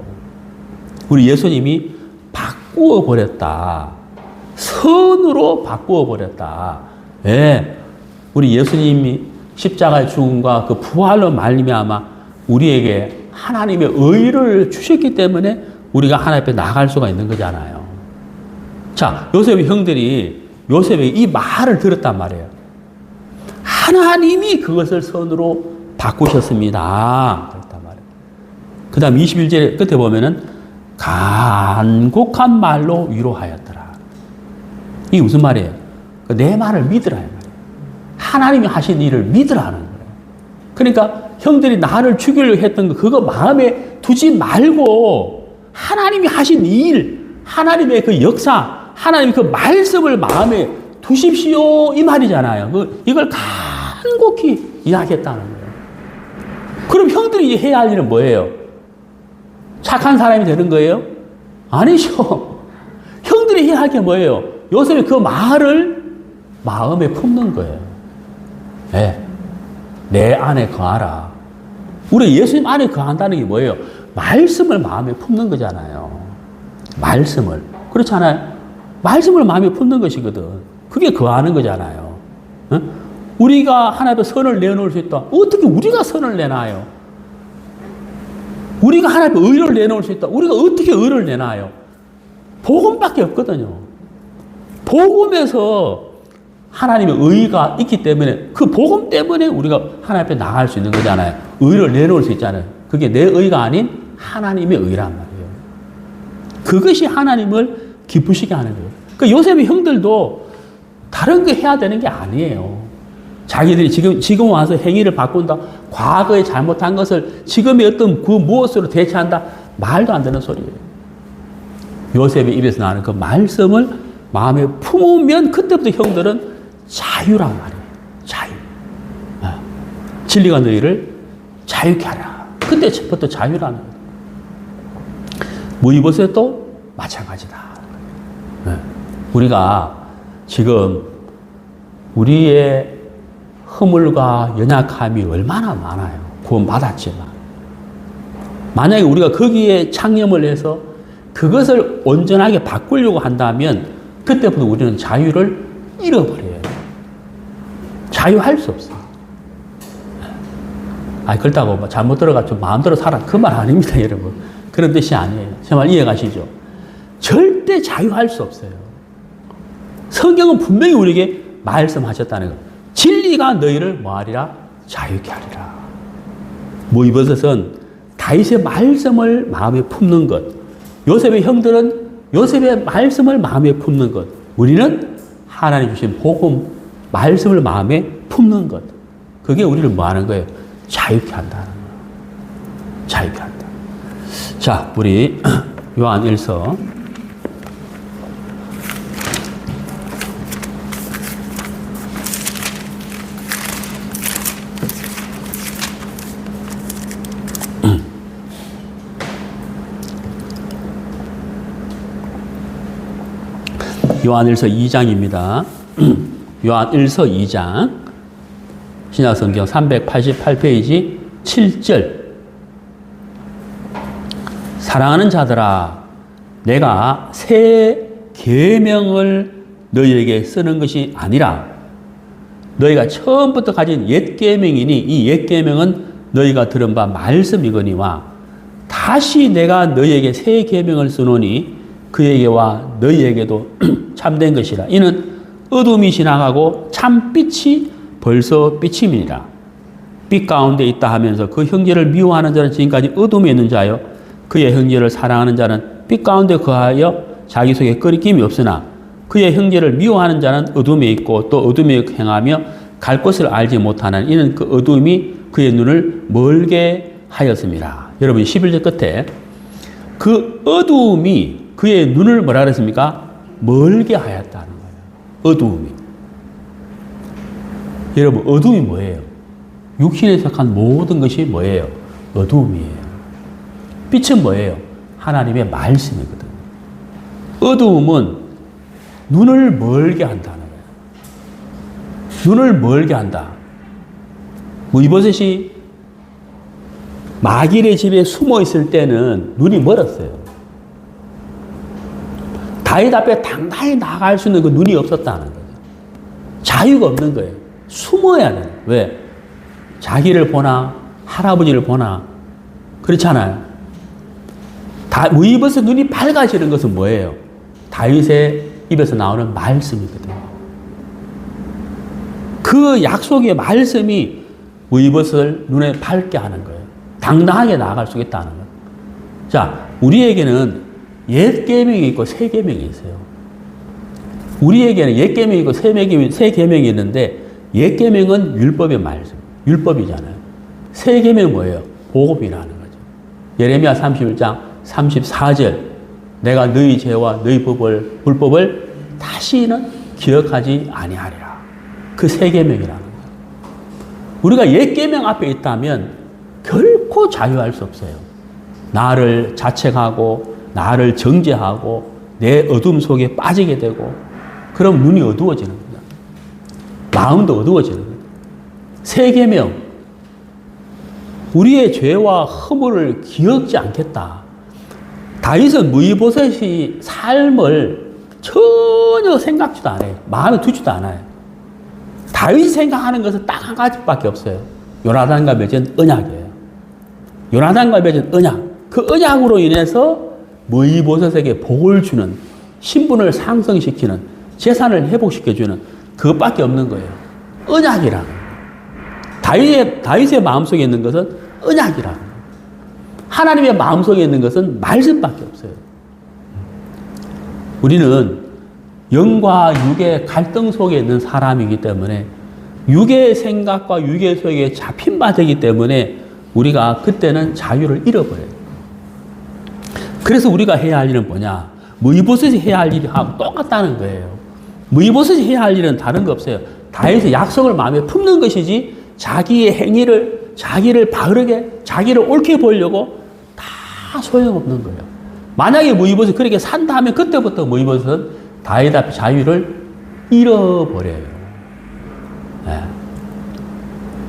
우리 예수님이 바꾸어 버렸다. 선으로 바꾸어 버렸다. 예. 우리 예수님이 십자가의 죽음과 그 부활로 말미암아 우리에게 하나님의 의를 주셨기 때문에 우리가 하나님 앞에 나갈 수가 있는 거잖아요. 자, 요셉의 형들이 요셉의 이 말을 들었단 말이에요. 하나님이 그것을 선으로 바꾸셨습니다. 그랬단 말이에요. 그 다음 21절 끝에 보면은 간곡한 말로 위로하였더라. 이게 무슨 말이에요? 내 말을 믿으라. 하나님이 하신 일을 믿으라는 거예요. 그러니까 형들이 나를 죽이려고 했던 거 그거 마음에 두지 말고 하나님이 하신 일, 하나님의 그 역사, 하나님의 그 말씀을 마음에 두십시오 이 말이잖아요. 이걸 간곡히 이야기했다는 거예요. 그럼 형들이 해야 할 일은 뭐예요? 착한 사람이 되는 거예요? 아니죠. 형들이 해야 할 게 뭐예요? 요셉이 그 말을 마음에 품는 거예요. 네. 내 안에 거하라. 우리 예수님 안에 거한다는 게 뭐예요? 말씀을 마음에 품는 거잖아요. 말씀을. 그렇잖아요. 말씀을 마음에 품는 것이거든. 그게 거하는 거잖아요. 응? 우리가 하나님 앞에 선을 내놓을 수 있다. 어떻게 우리가 선을 내놔요? 우리가 하나님 앞에 의를 내놓을 수 있다. 우리가 어떻게 의를 내놔요? 복음밖에 없거든요. 복음에서 하나님의 의가 있기 때문에 그 복음 때문에 우리가 하나님 앞에 나갈 수 있는 거잖아요. 의를 내놓을 수 있잖아요. 그게 내 의가 아닌 하나님의 의란 말이에요. 그것이 하나님을 기쁘시게 하는 거예요. 그 요셉의 형들도 다른 거 해야 되는 게 아니에요. 자기들이 지금 와서 행위를 바꾼다. 과거에 잘못한 것을 지금의 어떤 그 무엇으로 대체한다. 말도 안 되는 소리예요. 요셉의 입에서 나는 그 말씀을 마음에 품으면 그때부터 형들은 자유란 말이에요. 자유. 진리가 너희를 자유케 하라. 그때부터 자유라는 거예요. 무이봇에도 마찬가지다. 우리가 지금 우리의 허물과 연약함이 얼마나 많아요. 구원받았지만. 만약에 우리가 거기에 창념을 해서 그것을 온전하게 바꾸려고 한다면 그때부터 우리는 자유를 잃어버려요. 자유할 수 없어요. 그렇다고 잘못 들어가 좀 마음대로 살아. 그 말 아닙니다, 여러분. 그런 뜻이 아니에요. 제 말 이해가시죠? 절대 자유할 수 없어요. 성경은 분명히 우리에게 말씀하셨다는 거예요. 진리가 너희를 뭐하리라? 자유케 하리라. 이것은 다윗의 말씀을 마음에 품는 것. 요셉의 형들은 요셉의 말씀을 마음에 품는 것. 우리는 하나님 주신 복음, 말씀을 마음에 품는 것. 그게 우리를 뭐 하는 거예요? 자유케 한다는 거예요. 자유케 한다. 자, 우리 요한 1서. 요한일서 2장입니다. 요한일서 2장 신약성경 388페이지 7절. 사랑하는 자들아, 내가 새 계명을 너희에게 쓰는 것이 아니라 너희가 처음부터 가진 옛 계명이니 이 옛 계명은 너희가 들은 바 말씀이거니와 다시 내가 너희에게 새 계명을 쓰노니 그에게와 너희에게도 참된 것이라. 이는 어둠이 지나가고 참빛이 벌써 비침이니라. 빛 가운데 있다 하면서 그 형제를 미워하는 자는 지금까지 어둠에 있는 자요 그의 형제를 사랑하는 자는 빛 가운데 거하여 자기 속에 끄리낌이 없으나 그의 형제를 미워하는 자는 어둠에 있고 또 어둠에 행하며 갈 곳을 알지 못하는 이는 그 어둠이 그의 눈을 멀게 하였습니다. 여러분 11절 끝에 그 어둠이 그의 눈을 뭐라 그랬습니까? 멀게 하였다는 거예요. 어둠이. 여러분 어둠이 뭐예요? 육신에 속한 모든 것이 뭐예요? 어둠이에요. 빛은 뭐예요? 하나님의 말씀이거든요. 어둠은 눈을 멀게 한다는 거예요. 눈을 멀게 한다. 이버셋이 마길의 집에 숨어 있을 때는 눈이 멀었어요. 다윗 앞에 당당히 나아갈 수 있는 그 눈이 없었다는 거예요. 자유가 없는 거예요. 숨어야 돼요. 왜? 자기를 보나 할아버지를 보나 그렇잖아요. 무이벗의 눈이 밝아지는 것은 뭐예요? 다윗의 입에서 나오는 말씀이거든요. 그 약속의 말씀이 무이벗을 눈에 밝게 하는 거예요. 당당하게 나아갈 수 있다는 거예요. 자, 우리에게는 옛 계명이 있고 새 계명이 있어요. 우리에게는 옛 계명이 있고 새 계명이 있는데 옛 계명은 율법의 말씀, 율법이잖아요. 새 계명은 뭐예요? 복음이라는 거죠. 예레미야 31장 34절 내가 너희 죄와 너희 불법을 다시는 기억하지 아니하리라. 그 새 계명이라는 거예요. 우리가 옛 계명 앞에 있다면 결코 자유할 수 없어요. 나를 자책하고 나를 정죄하고 내 어둠 속에 빠지게 되고 그럼 눈이 어두워지는 거다. 마음도 어두워지는 거다. 새 계명 우리의 죄와 허물을 기억지 않겠다. 다윗은 다윗이 생각하는 것은 딱 한 가지밖에 없어요. 요나단과 맺은 언약이에요. 요나단과 맺은 언약. 그 언약으로 인해서 무이보셋에게 복을 주는, 신분을 상승시키는, 재산을 회복시켜주는 그것밖에 없는 거예요. 언약이라. 다윗의 마음속에 있는 것은 언약이라. 하나님의 마음속에 있는 것은 말씀밖에 없어요. 우리는 영과 육의 갈등 속에 있는 사람이기 때문에 육의 생각과 육의 속에 잡힌 바 되기 때문에 우리가 그때는 자유를 잃어버려요. 그래서 우리가 해야 할 일은 뭐냐? 무이보셋이 해야 할 일하고 똑같다는 거예요. 무이보셋이 해야 할 일은 다른 거 없어요. 다윗의 약속을 마음에 품는 것이지 자기의 행위를, 자기를 바르게, 자기를 옳게 보이려고 다 소용없는 거예요. 만약에 무이보셋이 그렇게 산다 하면 그때부터 무이보셋은 다윗 앞에 자유를 잃어버려요. 네.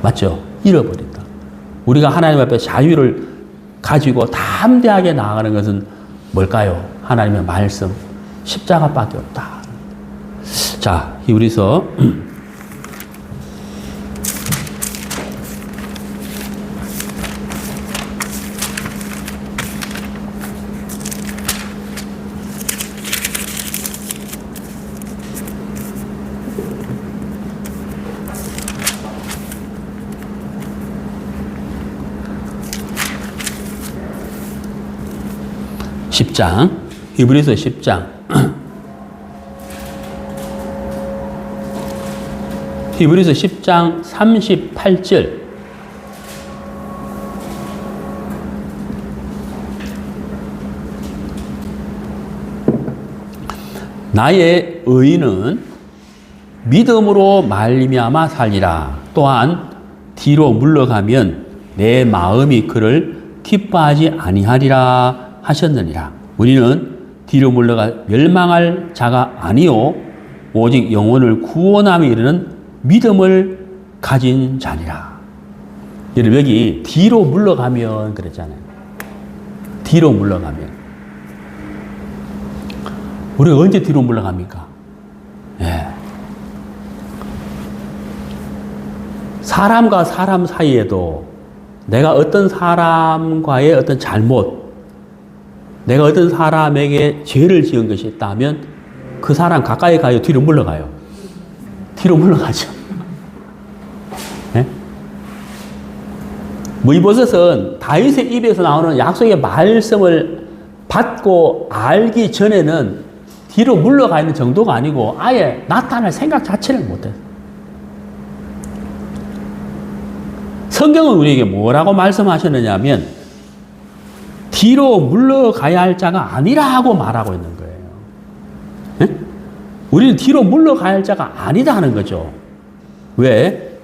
맞죠? 잃어버린다. 우리가 하나님 앞에 자유를 가지고 담대하게 나아가는 것은 뭘까요? 하나님의 말씀, 십자가밖에 없다. 자, 히브리서 10장, 히브리서 10장. 히브리서 10장 38절. 나의 의인은 믿음으로 말미암아 살리라. 또한 뒤로 물러가면 내 마음이 그를 기뻐하지 아니하리라 하셨느니라. 우리는 뒤로 물러가 멸망할 자가 아니요 오직 영혼을 구원함에 이르는 믿음을 가진 자니라. 여러분 여기 뒤로 물러가면 그랬잖아요. 뒤로 물러가면 우리가 언제 뒤로 물러갑니까? 예. 사람과 사람 사이에도 내가 어떤 사람과의 어떤 잘못, 내가 어떤 사람에게 죄를 지은 것이 있다면 그 사람 가까이 가요? 뒤로 물러가요? 뒤로 물러가죠. 네? 무이보셋은 다윗의 입에서 나오는 약속의 말씀을 받고 알기 전에는 뒤로 물러가 있는 정도가 아니고 아예 나타날 생각 자체를 못해요. 성경은 우리에게 뭐라고 말씀하셨느냐 하면 뒤로 물러가야 할 자가 아니라고 말하고 있는 거예요. 네? 우리는 뒤로 물러가야 할 자가 아니다 하는 거죠. 왜?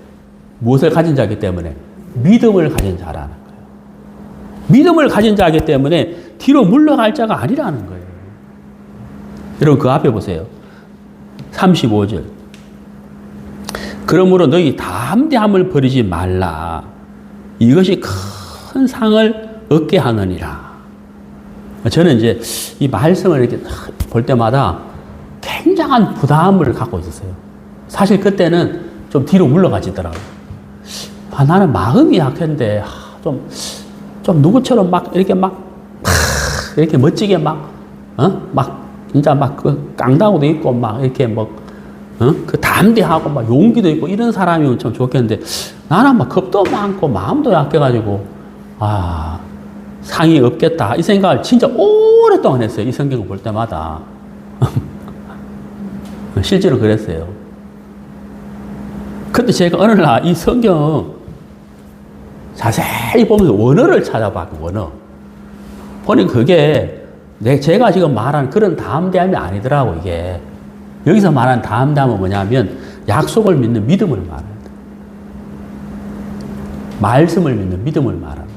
무엇을 가진 자이기 때문에? 믿음을 가진 자라는 거예요. 믿음을 가진 자이기 때문에 뒤로 물러갈 자가 아니라는 거예요. 여러분 그 앞에 보세요. 35절. 그러므로 너희 담대함을 버리지 말라. 이것이 큰 상을 얻게 하느니라. 저는 이제 이 말씀을 이렇게 볼 때마다 굉장한 부담을 갖고 있었어요. 사실 그때는 좀 뒤로 물러가지더라고요. 나는 마음이 약한데 좀 누구처럼 막 이렇게 이렇게 멋지게 진짜 그 깡다구도 있고 이렇게 그 담대하고 용기도 있고 이런 사람이면 참 좋겠는데 나는 겁도 많고 마음도 약해가지고 상이 없겠다 이 생각을 진짜 오랫동안 했어요. 이 성경을 볼 때마다. 실제로 그랬어요. 근데 제가 어느 날 이 성경 자세히 보면서 원어를 찾아봤고 원어. 보니 그게 제가 지금 말하는 그런 담대함이 아니더라고 이게. 여기서 말하는 담대함은 뭐냐면 약속을 믿는 믿음을 말합니다. 말씀을 믿는 믿음을 말합니다.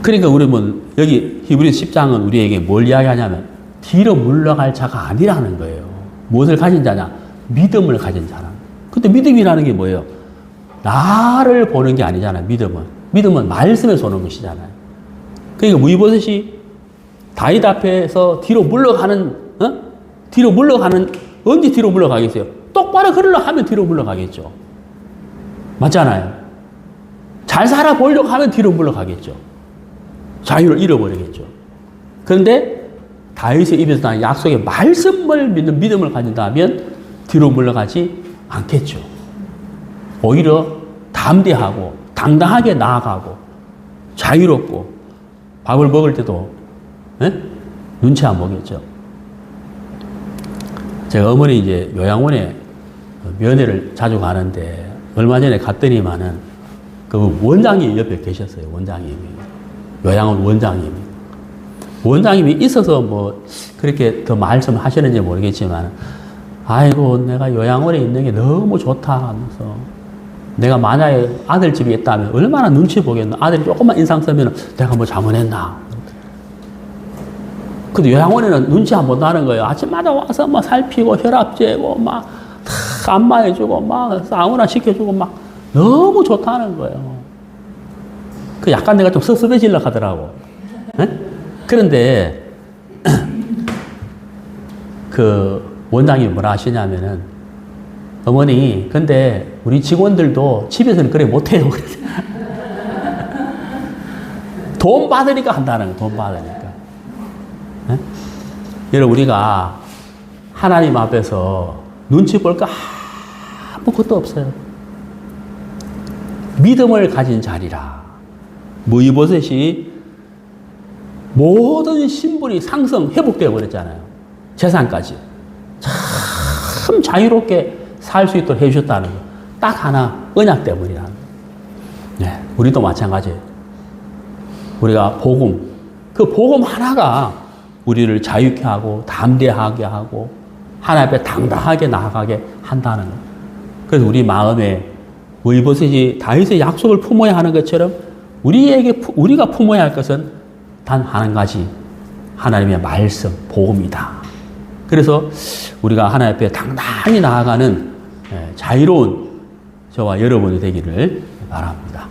그러니까 우리는 여기 히브리서 10장은 우리에게 뭘 이야기하냐면 뒤로 물러갈 자가 아니라는 거예요. 무엇을 가진 자냐? 믿음을 가진 자라. 근데 믿음이라는 게 뭐예요? 나를 보는 게 아니잖아요. 믿음은 말씀에서 오는 것이잖아요. 그러니까 무이보셋이 다윗 앞에서 뒤로 물러가는 언제 뒤로 물러가겠어요? 똑바로 걸으려 하면 뒤로 물러가겠죠. 맞잖아요. 잘 살아보려고 하면 뒤로 물러가겠죠. 자유를 잃어버리겠죠. 그런데 다윗의 입에서 나는 약속의 말씀을 믿는 믿음을 가진다면 뒤로 물러가지 않겠죠. 오히려 담대하고 당당하게 나아가고 자유롭고 밥을 먹을 때도 눈치 안 보겠죠. 제가 어머니 이제 요양원에 면회를 자주 가는데 얼마 전에 갔더니만은 그 원장님이 옆에 계셨어요. 원장님이. 요양원 원장님이. 원장님이 있어서 뭐 그렇게 더 말씀하시는지 모르겠지만 아이고 내가 요양원에 있는 게 너무 좋다 하면서 내가 만약에 아들 집에 있다면 얼마나 눈치 보겠나. 아들이 조금만 인상 쓰면 내가 뭐 잘못했나. 근데 요양원에는 눈치 안 본다는 거예요. 아침마다 와서 막 살피고 혈압 재고 막 안마해주고 막 사우나 시켜주고 막 너무 좋다는 거예요. 그 약간 내가 좀 섭섭해지려고 하더라고. 그런데 그 원장님이 뭐라 하시냐면은 어머니 근데 우리 직원들도 집에서는 그래 못해요. 돈 받으니까 한다는 거예요. 돈 받으니까. 여러분 우리가 하나님 앞에서 눈치 볼 거 아무것도 없어요. 믿음을 가진 자리라. 무이보셋이 모든 신분이 상승 회복되어 버렸잖아요. 재산까지 참 자유롭게 살 수 있도록 해주셨다는 거. 딱 하나 언약 때문이라는 거. 네, 우리도 마찬가지예요. 우리가 복음, 그 복음 하나가 우리를 자유케 하고 담대하게 하고 하나님 앞에 당당하게 나아가게 한다는 거. 그래서 우리 마음에 무이보셋이 다윗의 약속을 품어야 하는 것처럼 우리가 품어야 할 것은 단 한 가지 하나님의 말씀, 복음이다. 그래서 우리가 하나님 앞에 당당히 나아가는 자유로운 저와 여러분이 되기를 바랍니다.